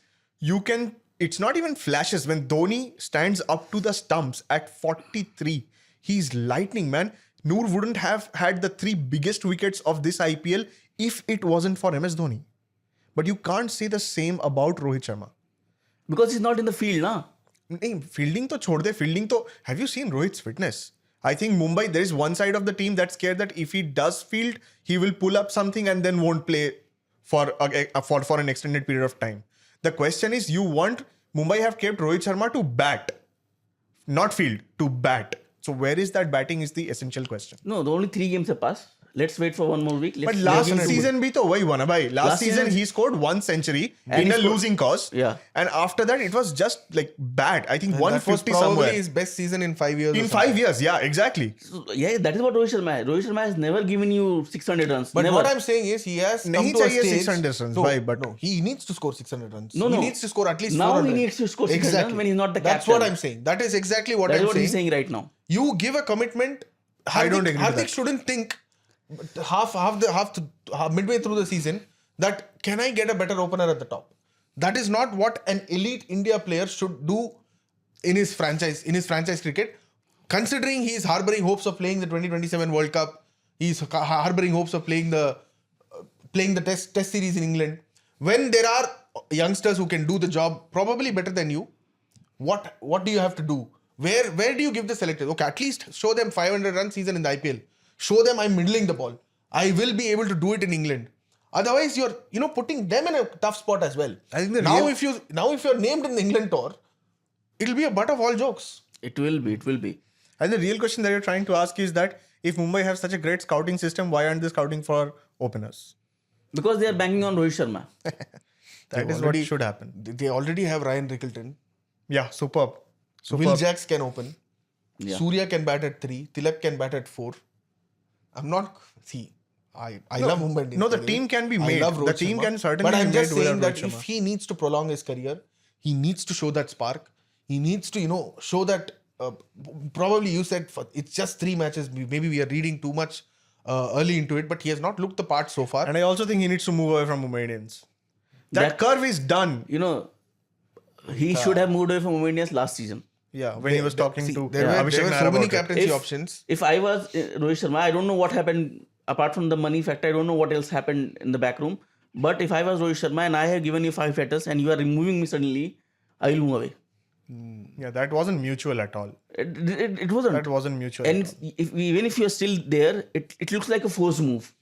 you can, it's not even flashes. When Dhoni stands up to the stumps at 43, he's lightning, man. Noor wouldn't have had the 3 biggest wickets of this IPL if it wasn't for MS Dhoni. But you can't say the same about Rohit Sharma. Because he's not in the field, na. नहीं fielding तो छोड़ दे fielding तो have you seen Rohit's fitness I think Mumbai, there is one side of the team that's scared that if he does field, he will pull up something and then won't play for an extended period of time. The question is, you want Mumbai have kept Rohit Sharma to bat, not field, to bat. So where is that batting is the essential question. No, the only 3 games have passed. Let's wait for one more week. But Let's last give him season भी तो वही हुआ ना भाई. Last season season- he scored 1 century And in he a scored- losing cause. Yeah. And after that it was just like bad. I think That was 150 probably somewhere. his best season in 5 years. In or 5 something. years, yeah, exactly. So, yeah, that is what Rohit Sharma has. Rohit Sharma has never given you 600 runs. But never. what I'm saying is he has come नहीं to a चाहिए stage. 600 runs, no, bhai, but- no, he needs to score 600 runs. No, he no. needs to score at least Now he 400. needs to score 600 exactly. when he's not the That's captain. what I'm saying. That is exactly what That I'm is what saying. he's saying right now. You give a commitment. I don't agree with Hardik that. shouldn't think half midway through the season that can I get a better opener at the top. That is not what an elite India player should do in his franchise cricket. Considering he is harboring hopes of playing the 2027 World Cup, he is harboring hopes of playing the test series in England. When there are youngsters who can do the job probably better than you, what do you have to do? Where do you give the selectors? Okay, at least show them 500 run season in the IPL. Show them I'm middling the ball. I will be able to do it in England. Otherwise, you're putting them in a tough spot as well. I think if you're named in the England tour, it'll be a butt of all jokes. It will be. And the real question that you're trying to ask is that if Mumbai have such a great scouting system, why aren't they scouting for openers? Because they are banking on Rohit Sharma. That is what should happen. They already have Ryan Rickleton. Yeah, superb. Will Jacks can open. Yeah. Surya can bat at 3. Tilak can bat at 4. I'm not... See, I love Mumbai Indians. No, the by way. team can be I made. love The Rohit team Sharma. can certainly But I'm be just made saying without that Rohit if Sharma. he needs to prolong his career, he needs to show that spark. He needs to, show that... probably you said it's just 3 matches. Maybe we are reading too much early into it, but he has not looked the part so far. And I also think he needs to move away from Mumbai Indians. That curve is done. He should have moved away from Mumbai Indians last season. Yeah, when he was talking to There were Abhishek Nair so many about it. captaincy options. If I was Rohit Sharma, I don't know what happened apart from the money factor. I don't know what else happened in the back room. But if I was Rohit Sharma and I have given you 5 letters and you are removing me suddenly, I will move away. Yeah, that wasn't mutual at all. It wasn't. That wasn't mutual. And even if you're still there, it looks like a forced move.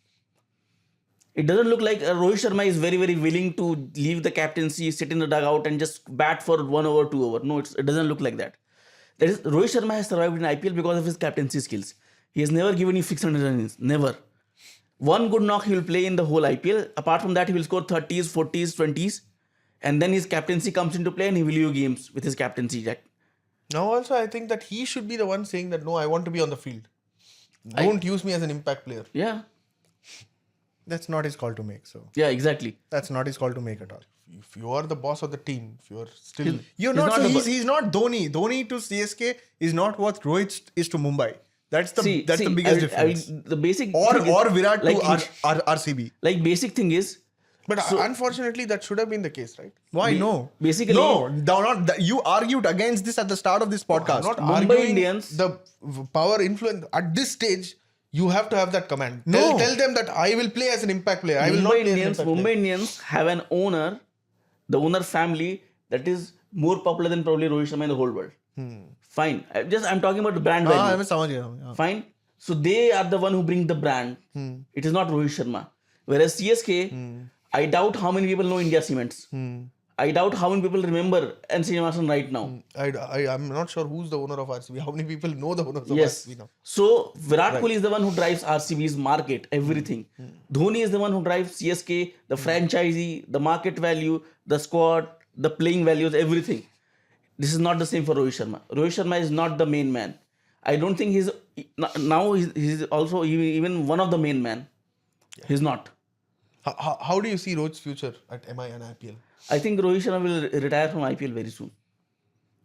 It doesn't look like Rohit Sharma is very, very willing to leave the captaincy, sit in the dugout and just bat for 1 over, 2 over. No, it doesn't look like that. Rohit Sharma has survived in IPL because of his captaincy skills. He has never given you 600 runs. Never. One good knock he will play in the whole IPL. Apart from that, he will score 30s, 40s, 20s. And then his captaincy comes into play and he will lose games with his captaincy, Jack. Now also I think that he should be the one saying that no, I want to be on the field. Don't use me as an impact player. Yeah. That's not his call to make. So Yeah, exactly. that's not his call to make at all. If you are the boss of the team, if you are still... You're He's not. not So the he's not Dhoni. Dhoni to CSK is not what Rohit is to Mumbai. That's the biggest difference. The basic Or thing is, Virat like, to RCB. like basic thing is, But unfortunately, that should have been the case, right? Why no? basically- You argued against this at the start of this podcast. I'm not Mumbai arguing Indians- the power influence. At this stage, you have to have that command. No. Tell them that I will play as an impact player. I will not Mumbai play Indians, as an impact Mumbai Indians have an owner, the owner family that is more popular than probably Rohit Sharma in the whole world. Fine. I'm talking about the brand value. मैं समझ गया हूँ, yeah. Fine. So they are the one who bring the brand. It is not Rohit Sharma. Whereas CSK, I doubt how many people know India Cements. I doubt how many people remember N. Srinivasan right now. I'm not sure who's the owner of RCB. How many people know the owners of Yes. RCB now? So Virat Kohli is the one who drives RCB's market, everything. Dhoni is the one who drives CSK, the franchisee, the market value, the squad, the playing values, everything. This is not the same for Rohit Sharma. Rohit Sharma is not the main man. I don't think he's also even one of the main man. He's not. How do you see Rohit's future at MI and IPL? I think Rohit Sharma will retire from IPL very soon.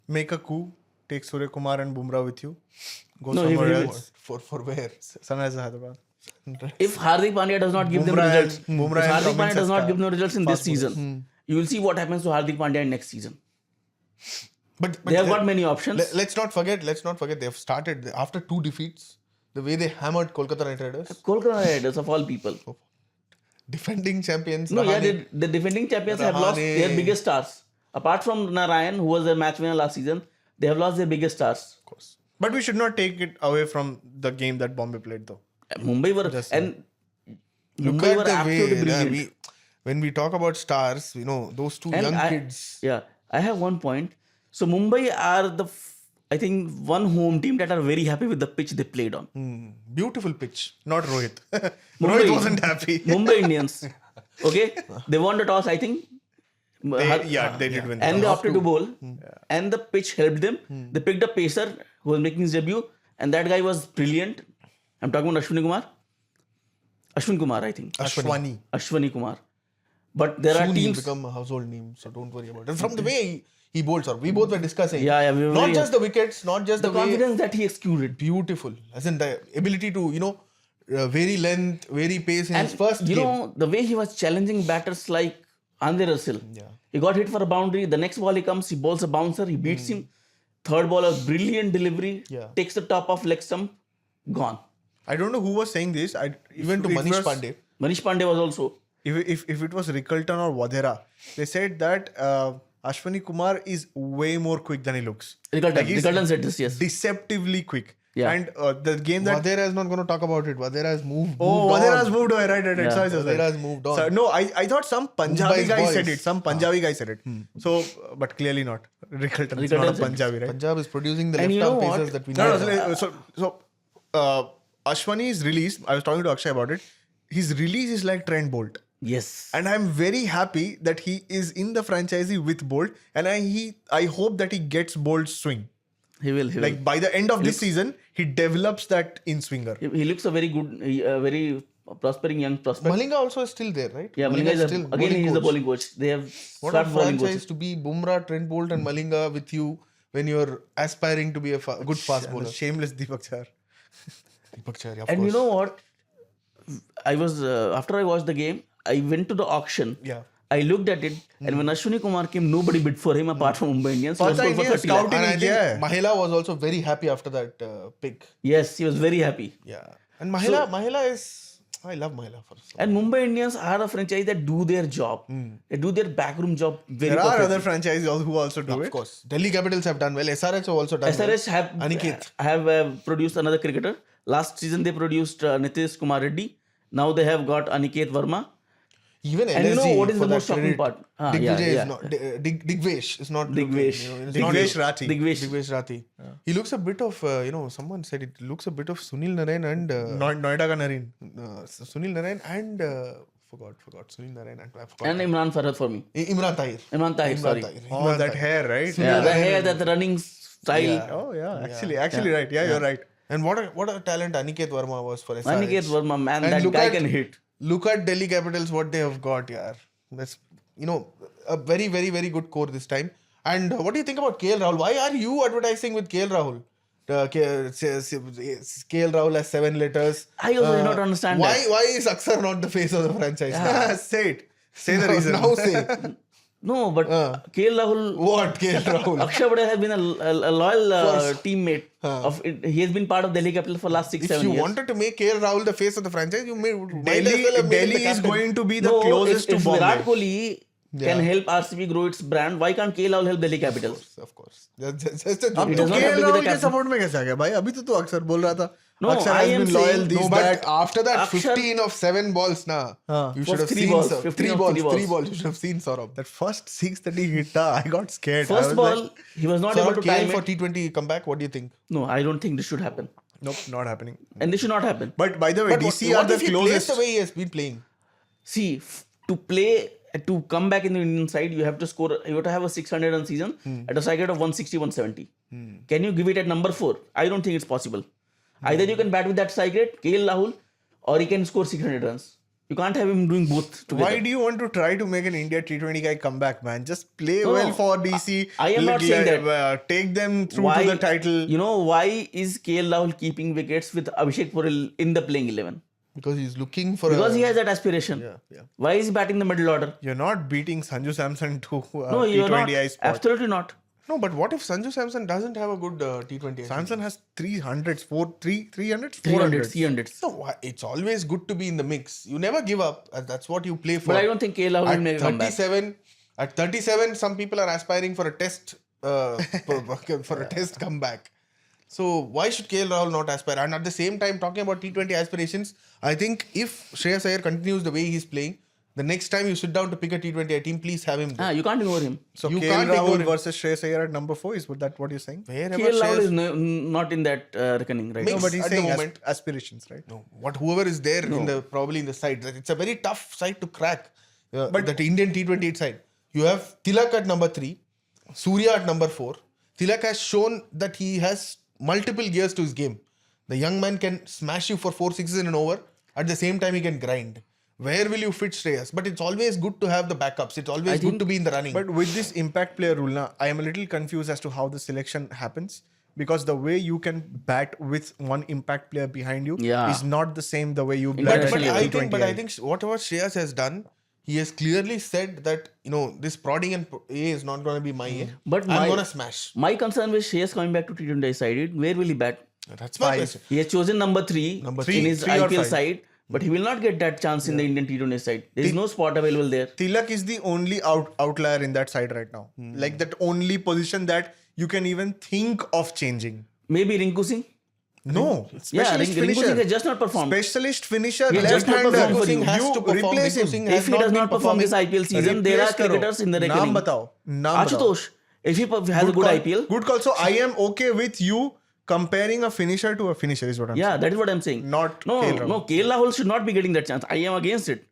Make a coup. Take Surya Kumar and Bumrah with you. Go No, he somewhere will- else. For where? Sunrise Hyderabad. If Hardik Pandya does not give them Bumrah results, and- Bumrah if and Hardik Cummins Pandya does as not the give them results in this fast bowlers. season, you will see what happens to Hardik Pandya in next season. But They have got many options. Let's not forget. They have started after 2 defeats. The way they hammered Kolkata Knight Riders, Kolkata Knight Riders of all people. defending champions. No, yeah, Rahane. the defending champions have lost Rahane. their biggest stars. Apart from Narayan, who was their match winner last season, they have lost their biggest stars. Of course. But we should not take it away from the game that Bombay played though. Mumbai were Look Mumbai at were the absolutely way brilliant. when we talk about stars, those two And young I- kids. Yeah, I have one point. So Mumbai are I think one home team that are very happy with the pitch they played on. Beautiful pitch. Not Rohit. Mumbai- Rohit wasn't happy. Mumbai Indians. Okay, they won the toss. I think. They did win. And they opted to bowl, and the pitch helped them. They picked a pacer who was making his debut, and that guy was brilliant. I'm talking about Ashwini Kumar. Ashwin Kumar, I think. Ashwani Kumar. But there are Soon he'll teams. become a household name, so don't worry about it. From the way he bowls, or we both were discussing. Yeah, we were not very- just the wickets, not just The the way. confidence that he executed. Beautiful, as in the ability to vary length, vary pace in And his first game. the way he was challenging batters like Andre Russell. Yeah. He got hit for a boundary. The next ball he comes, he bowls a bouncer, he beats him. Third ball, a brilliant delivery. Yeah. Takes the top off leg stump, gone. I don't know who was saying this. Even to Manish Pandey. Manish Pandey was also. If it was Rickelton or Vadera, they said that Ashwani Kumar is way more quick than he looks. Rickelton said this, yes. Deceptively quick. Yeah. And the game that Vadera is not going to talk about it. Vadera has moved. Vadera has moved away, right? Yeah. Sorry, Vadera has moved on. So, no, I thought some Punjabi Mumbai's guy boys. said it. Some Punjabi guy said it. So, but clearly not. Rickelton is Rickelton not a said it. Punjabi, right? Punjab is producing the And you left-arm know what? pacers that we No, need. so Ashwani's release, I was talking to Akshay about it. His release is like Trent Bolt. Yes. And I'm very happy that he is in the franchisee with Bolt. And I hope that he gets Bolt's swing. He will. Like by the end of this season, he develops that in swinger. He looks a very good, very prospering young prospect. Malinga also is still there, right? Yeah, Malinga is still again he is the bowling coach. They have What a start bowling franchise coaches. to be Bumrah, Trent Bolt and Malinga with you when you're aspiring to be a good fast bowler. Shameless Deepak Char. Deepak Chahar, of And course. you know what? I was after I watched the game, I went to the auction. Yeah. I looked at it, and when Ashwini Kumar came, nobody bid for him apart from Mumbai Indians. He was Pata sold for hai, 30 lakhs. And I think Yeah. Mahela was also very happy after that pick. Yes, he was very happy. Yeah. And Mahela is... I love Mahela for some. And Mumbai Indians are a franchise that do their job. They do their backroom job very There are perfectly. other franchises who also do Of it. course. Delhi Capitals have done well. SRH have also done SRH well. have Aniket. produced another cricketer. Last season they produced Nitish Kumar Reddy. Now they have got Aniket Verma. Even And you know LSG, what is for the that most shocking credit, part? Digvijay Yeah. is not... Digvesh is not... Digvesh. it's not- Digvesh Rathi. Digvesh. Rathi. He looks a bit of... someone said it looks a bit of Sunil Narain and... Noida ka Nareen. Sunil Narain and... forgot. Sunil Narain and... I forgot. And Imran Farhad for me. Imran Tahir. Imran Tahir, sorry. Oh, that hair, right? Yeah, the hair, that running style. Oh, yeah. Actually right. Yeah, you're right. And what a talent Aniket Verma was for SRH. Aniket Verma, man, And that look guy at- can hit. Look at Delhi Capitals, what they have got, yaar. That's, a very, very, very good core this time. And what do you think about KL Rahul? Why are you advertising with KL Rahul? KL Rahul has 7 letters. I also do not understand why, that. Why is Aksar not the face of the franchise? Say it. Say the reason. Now say. No, but KL Rahul, What KL Rahul? Akshay Patel has been a loyal teammate. Of it. He has been part of Delhi Capital for last 6-7 If years. you wanted to make KL Rahul the face of the franchise, you might as well have made him Delhi the is captain. going to be the No, closest if to Bombay. Virat Kohli can help RCB grow its brand, why can't KL Rahul help Delhi Capitals? Of course. Just a अब He तो does not have KL to be the Rahul के captain. Support में कैसे आ गया भाई अभी तो तू अक्सर बोल रहा था No, अक्सर I has am been loyal saying- this No, but that after that Akshar- 15 of 7 balls, you should have three seen balls, sir. 15 Three of balls, three three balls. balls. You should have seen Saurabh. that first 6 that he hit I got scared I First was ball, like, he was not able Saurabh to time KL for it. T20 comeback. What do you think? No, I don't think this should happen. nope not happening And this should not happen. but by the way But DC what are the if he plays closest the way he has been playing? See, to come back in the Indian side, you have to score. You have to have a 600 run season at a strike rate of 160, 170. Can you give it at number 4? I don't think it's possible. Either you can bat with that strike rate, KL Rahul, or he can score 600 runs. You can't have him doing both together. why do you want to try to make an India T20 guy come back man just play No, well no. for DC I am not saying that. take them through to the title You know why is KL Rahul keeping wickets with Abhishek Puril in the playing 11? Because he's looking for Because he has that aspiration. Yeah. Why is he batting the middle order? you're not beating Sanju Samson to No, you're not. T20I spot Absolutely not. No, but what if Sanju Samson doesn't have a good T20? Samson has 300s 300s 300, 400s 300. So it's always good to be in the mix. You never give up. That's what you play for. But I don't think KL Rahul will make a comeback. At 37, some people are aspiring for a test for a test comeback. So why should KL Rahul not aspire? And at the same time, talking about T20 aspirations, I think if Shreyas Iyer continues the way he's playing, The next time you sit down to pick a T20I team, please have him there. You can't ignore him. So You KL can't ignore Rahul him. versus Shreyas Iyer at number 4 is that what you're saying? Wherever KL Rahul Shreyas- is not in that reckoning right Mix. now. No, but he's At the saying moment- aspirations, right? No, whoever is there in the probably in the side, it's a very tough side to crack. But that Indian T28 side, you have Tilak at number 3, Surya at number 4. Tilak has shown that he has multiple gears to his game. The young man can smash you for 4 sixes in an over. At the same time, he can grind. Where will you fit Shreyas? But it's always good to have the backups. It's always good to be in the running. But with this impact player rule now, I am a little confused as to how the selection happens. Because the way you can bat with one impact player behind you Yeah. is not the same the way you bat Internationally, at But I T20I. think whatever Shreyas has done, he has clearly said that this prodding and A is not going to be my A. But I'm going to smash. My concern with Shreyas coming back to T20 side, where will he bat? That's my question. He has chosen number 3 three, in his 3 or IPL 5. side, but he will not get that chance in the Indian T20 side. There is no spot available there. Tilak is the only outlier in that side right now. Like that only position that you can even think of changing. Maybe Rinku Singh? No, Yeah, specialist Rinku Singh finisher. has just not performed. Specialist finisher, He has just not left-hander. performed for you. Has to You perform. replace Rinku him. Singh has If he not does been not perform this performing. IPL season, there are Replace karo. cricketers in the reckoning. Naam batao. Ashutosh, if he has a good IPL, Good call. So I am okay with you comparing a finisher to a finisher is what I'm saying. yeah, that is what I'm saying. Not no, KL Rahul. no, KL Rahul should not be getting that chance. I am against it.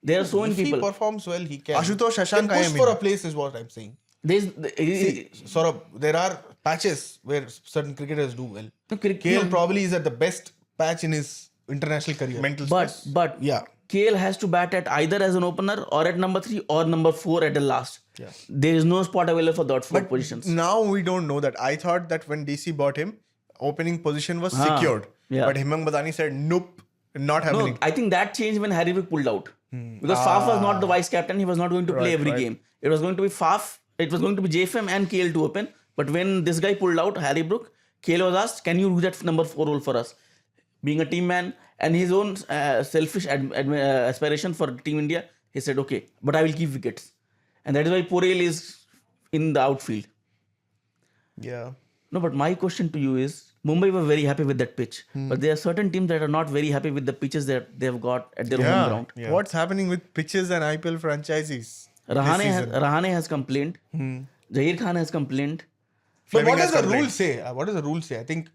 There are so many If he people. performs well, he can. Ashutosh Can Shashank, I push am for in. a place is what I'm saying. There's, Saurabh, there are patches where certain cricketers do well. no, KL probably is at the best patch in his international career. Mental space. but Yeah. KL has to bat at either as an opener or at number 3 or number 4 at the last. Yeah. There is no spot available for that 4 positions. Now we don't know that. I thought that when DC bought him, opening position was secured. yeah. But Himang Badani said, nope, not No, happening. I think that changed when Harry Brook pulled out. Because Faf was not the vice captain. He was not going to play every game. It was going to be Faf, it was going to be JFM and KL to open. But when this guy pulled out, Harry Brook, KL was asked, can you do that number 4 role for us? Being a team man and his own selfish aspiration for Team India, he said, okay, but I will keep wickets. And that is why Porel is in the outfield. Yeah. No, but my question to you is, Mumbai were very happy with that pitch. But there are certain teams that are not very happy with the pitches that they have got at their home ground. Yeah. What's happening with pitches and IPL franchises? Rahane has complained. Zahir Khan has complained. But Fleming what does has the rule complained. say? What does the rule say? I think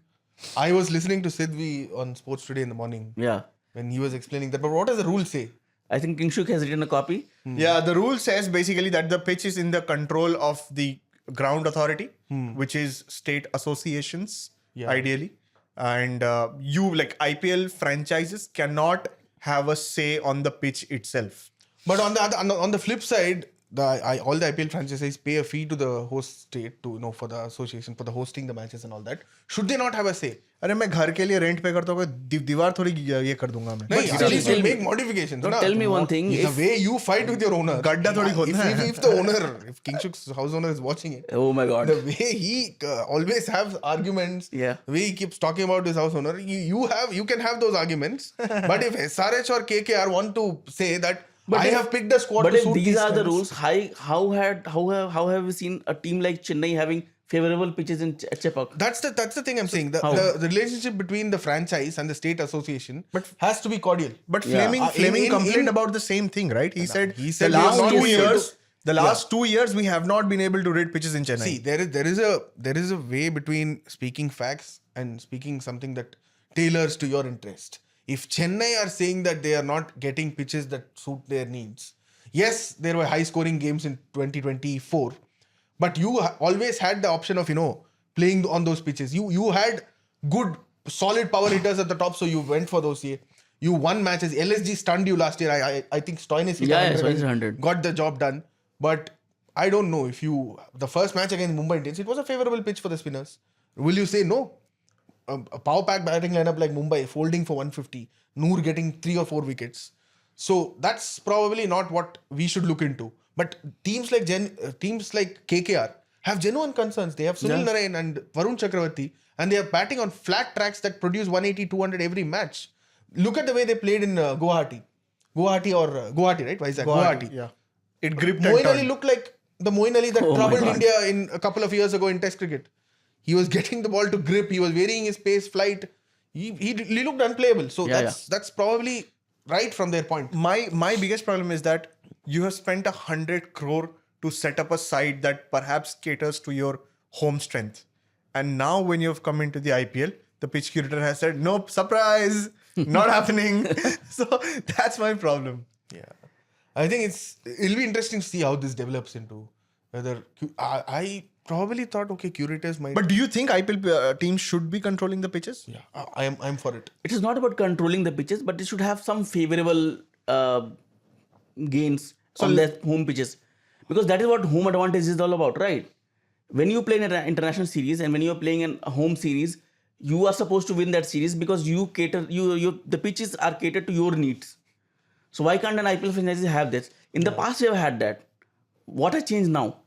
I was listening to Sidvi on Sports Today in the morning Yeah. when he was explaining that. But what does the rule say? I think Kingshuk has written a copy. Yeah, the rule says basically that the pitch is in the control of the ground authority, which is state associations, ideally. And you, like IPL franchises, cannot have a say on the pitch itself. But on the flip side, all the IPL franchises pay a fee to the host state to for the association for the hosting the matches and all that. Should they not have a say? अरे मैं घर के लिए rent पे करता हूँ दीवार थोड़ी ये कर दूंगा मैं No, at least you make modifications. Don't na? tell me one thing. The way you fight with your owner. गड्ढा थोड़ी खोदना है. If the owner, if Kingshuk's house owner is watching it, Oh my God. the way he always has arguments, Yeah. the way he keeps talking about his house owner, you can have those arguments. But if SRH or KKR want to say that I have picked a squad But to if suit these are the standards. rules, how have we seen a team like Chennai having favorable pitches in Chepauk? That's the thing I'm saying. How? The relationship between the franchise and the state association has to be cordial. But Yeah. Fleming In- complained in- about the same thing, right? He said he said the we last have not 2 been able years, to- the last 2 years we have not been able to rid pitches in Chennai. See, there is a way between speaking facts and speaking something that tailors to your interest. If Chennai are saying that they are not getting pitches that suit their needs, yes, there were high scoring games in 2024, but you always had the option of playing on those pitches. You had good solid power hitters at the top, so you went for those. You won matches. LSG stunned you last year. I think Stoinis hit Yeah, 100 Stoinis and 100. got the job done. But I don't know if the first match against Mumbai Indians, it was a favorable pitch for the spinners. Will you say no? A power pack batting lineup like Mumbai folding for 150, Noor getting 3 or 4 wickets. So that's probably not what we should look into. But teams like KKR have genuine concerns. They have Sunil Narayan and Varun Chakravarti, and they are batting on flat tracks that produce 180, 200 every match. Look at the way they played in Guwahati. Guwahati, right? Why is that? Guwahati. Yeah. It gripped and Moeen Ali turned. looked like the Moeen Ali that Oh my troubled God. India in a couple of years ago in Test cricket. He was getting the ball to grip. He was varying his pace, flight. He looked unplayable. So Yeah, that's probably right from their point. My biggest problem is that you have spent 100 crore to set up a site that perhaps caters to your home strength, and now when you have come into the IPL, the pitch curator has said, nope, surprise, not happening. So that's my problem. Yeah, I think it'll be interesting to see how this develops into whether I probably thought okay, curators might. But do you think IPL teams should be controlling the pitches? yeah, I'm for it. It is not about controlling the pitches, but it should have some favorable gains on their home pitches, because that is what home advantage is all about, right? When you play in an international series and when you are playing in a home series, you are supposed to win that series because the pitches are catered to your needs. So why can't an IPL franchise have this? In the past, we have had that. What has changed now?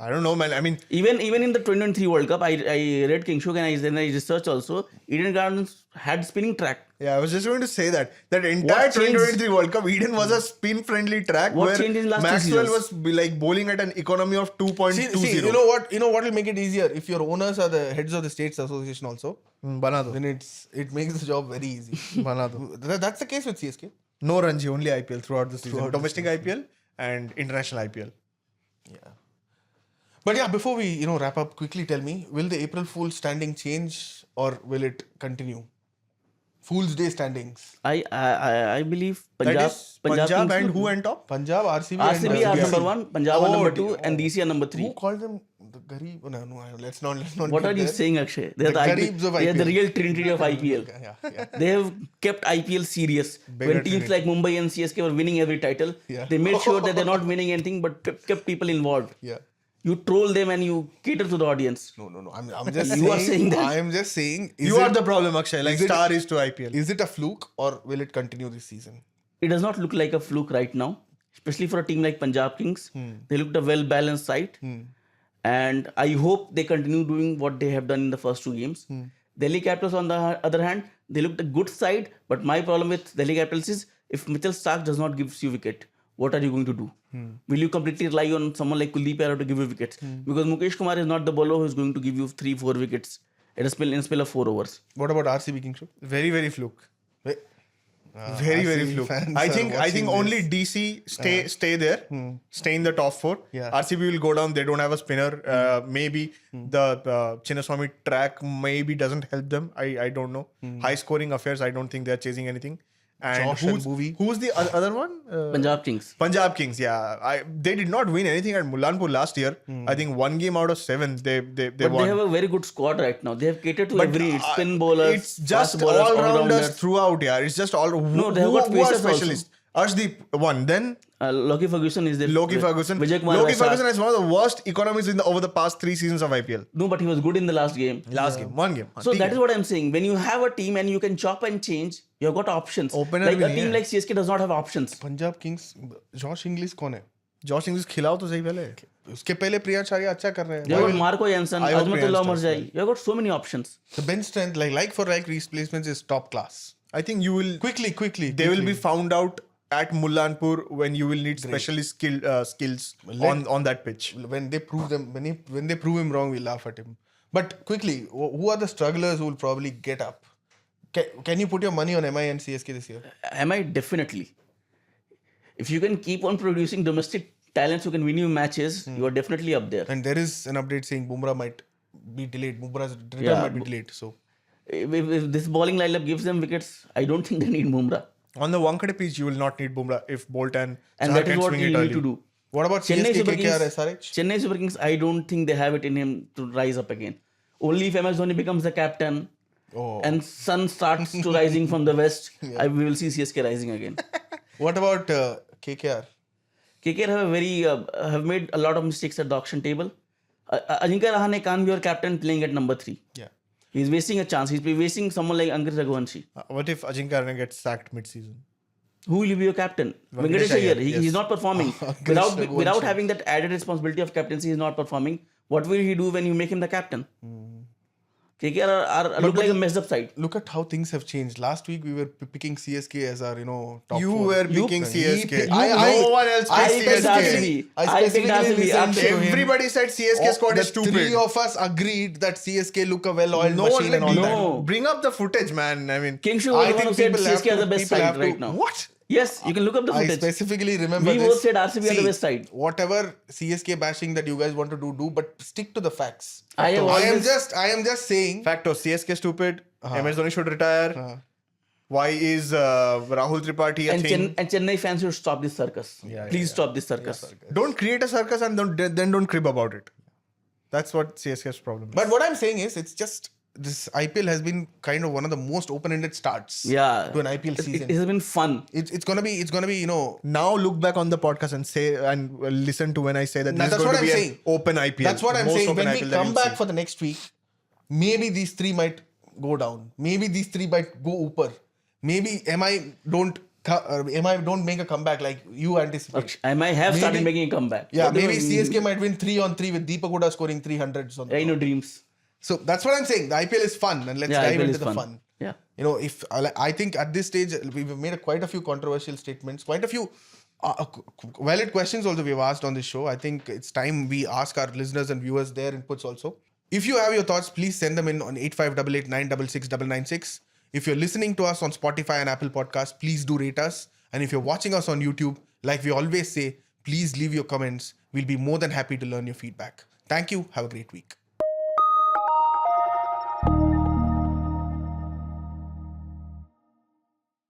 I don't know, man. I mean, Even in the 2023 World Cup, I read Kingshuk and I researched also. Eden Gardens had spinning track. yeah, I was just going to say that entire What changed? 2023 World Cup, Eden was a spin-friendly track What where changed in last 2 Maxwell seasons? was like bowling at an economy of 2.20. See, you know what will make it easier if your owners are the heads of the states association also. Bana do. Then it makes the job very easy. Bana do. That's the case with CSK. No Ranji, only IPL throughout the season. Domestic IPL and international IPL. Yeah. But yeah, before we wrap up, quickly tell me, will the April Fool's standing change or will it continue? Fool's Day standings. I believe That Punjab, is Punjab and Kings- who and top? Punjab, RCB, RCB are and number 1, Punjab are number 2, dear. and DC are number 3. Who called them the Garib? No, let's not. What get are you there. saying, Akshay? They are The Garibs of They are the IPL. real trinity of IPL. Yeah. They have kept IPL serious. When teams like Mumbai and CSK were winning every title, Yeah. they made sure that they're not winning anything but kept people involved. Yeah. You troll them and you cater to the audience. No. I'm just You are saying that? I'm just saying. You are the problem, Akshay. Like is it- star is to IPL. Is it a fluke or will it continue this season? It does not look like a fluke right now, especially for a team like Punjab Kings. They looked a well-balanced side. And I hope they continue doing what they have done in the first 2 games. Delhi Capitals, on the other hand, they looked a good side. But my problem with Delhi Capitals is if Mitchell Stark does not give you wicket, what are you going to do? Will you completely rely on someone like Kuldeep Yadav to give you wickets? Because Mukesh Kumar is not the bowler who is going to give you 3-4 wickets in a spell of 4 overs. What about RCB Kingshuk? Very, very fluke. Very, Very fluke. I think only DC stay there, stay in the top 4. Yeah. RCB will go down. They don't have a spinner. Maybe the Chinnaswamy track maybe doesn't help them. I don't know. High scoring affairs. I don't think they're chasing anything. And Josh and Bhuvi. who's the other one? Punjab Kings. Punjab Kings. Yeah, they did not win anything at Mullanpur last year. I think 1 game out of 7 they But won. they have a very good squad right now. They have catered to But, every spin bowlers, It's just fast bowlers, all-rounders throughout, yeah. It's just all. No, they have got who are pacers also. specialists? Arshdeep won. Then Loki Ferguson is there. Loki Ferguson. Vijay Kumar Loki Vaisa. Ferguson is one of the worst economies over the past 3 seasons of IPL. No, but he was good in the last game. Last game, 1 game. So that is what I'm saying. When you have a team and you can chop and change, you've got options. Opener like bhi a nahi team hai. like CSK does not have options. Punjab Kings, Josh Inglis कौन है? Josh Inglis खिलाओ तो सही पहले. उसके पहले प्रियांचार्य अच्छा कर रहे हैं. You've got Marco Jansen, I hope Azmatullah Priyansh does Marjai. You've got so many options. The bench strength, like for like replacements, is top class. I think you will. Quickly. They will be found out at Mullanpur when you will need specialist skills on that pitch. When they prove them, when they prove him wrong, we laugh at him. But quickly, who are the strugglers who will probably get up? Can you put your money on MI and CSK this year? Am I definitely? If you can keep on producing domestic talents who can win you matches, you are definitely up there. And there is an update saying Bumrah might be delayed. Bumrah's return might be delayed. So If this bowling lineup gives them wickets, I don't think they need Bumrah. On the Wankhede pitch, you will not need Bumrah if Bolt and And Chahar that is can what swing you it need early. to do. what about Chennai CSK, Super KKR, Kings, SRH? Chennai Super Kings, I don't think they have it in him to rise up again. Only if MS Dhoni becomes the captain and sun starts to rising from the west, we will see CSK rising again. What about KKR? KKR have made a lot of mistakes at the auction table. Ajinkya Rahane can't be your captain playing at number 3. Yeah. He's wasting a chance. He's wasting someone like Ankit Raghuvanshi. What if Ajinkya Rahane gets sacked mid-season? Who will be your captain? Venkatesh Iyer, Iyer. yes. He's not performing. without having that added responsibility of captaincy, he's not performing. What will he do when you make him the captain? KKR look like a messed up side. Look at how things have changed. Last week we were picking CSK as our, top You four. were picking CSK. No one else I picked picked CSK. RCB. I I picked specifically RCB. listened to him. Everybody said CSK squad The is stupid. three of us agreed that CSK look a well-oiled No, machine and all no. that. Bring up the footage, man. I mean, Kingshuk I was the one think who said people have CSK are to- the best people side have to- right now. what? Yes, you can look up the I footage. specifically remember We this. both said RCB are the See, best side. Whatever CSK bashing that you guys want to do, but stick to the facts. I have I am always- just saying. Facto, CSK stupid. MS Dhoni should retire. Why is Rahul Tripathi a and, thing? and Chennai fans should stop this circus. Please stop this circus. Don't create a circus and then don't crib about it. That's what CSK's problem is. But what I'm saying is, it's just this IPL has been kind of one of the most open-ended starts. Yeah. To an IPL season. It has been fun. It's gonna be Now look back on the podcast and say and listen to when I say that this is that's going what to I'm be saying. an open IPL. That's what I'm Most saying. open When we IPL that come you'll back see. for the next week, maybe these three might go down. Maybe these three might go upper. Maybe MI don't make a comeback like you anticipate. I might have started Maybe- making a comeback. Yeah, Whatever- maybe CSK might win 3-on-3 with Deepak Huda scoring 300s on the I know top. dreams. So that's what I'm saying. The IPL is fun, and let's Yeah, dive IPL into is the fun. Yeah. If I think at this stage we've made quite a few controversial statements, quite a few valid questions also we've asked on this show. I think it's time we ask our listeners and viewers their inputs also. If you have your thoughts, please send them in on 8588966996. If you're listening to us on Spotify and Apple Podcasts, please do rate us. And if you're watching us on YouTube, like we always say, please leave your comments. We'll be more than happy to learn your feedback. Thank you. Have a great week.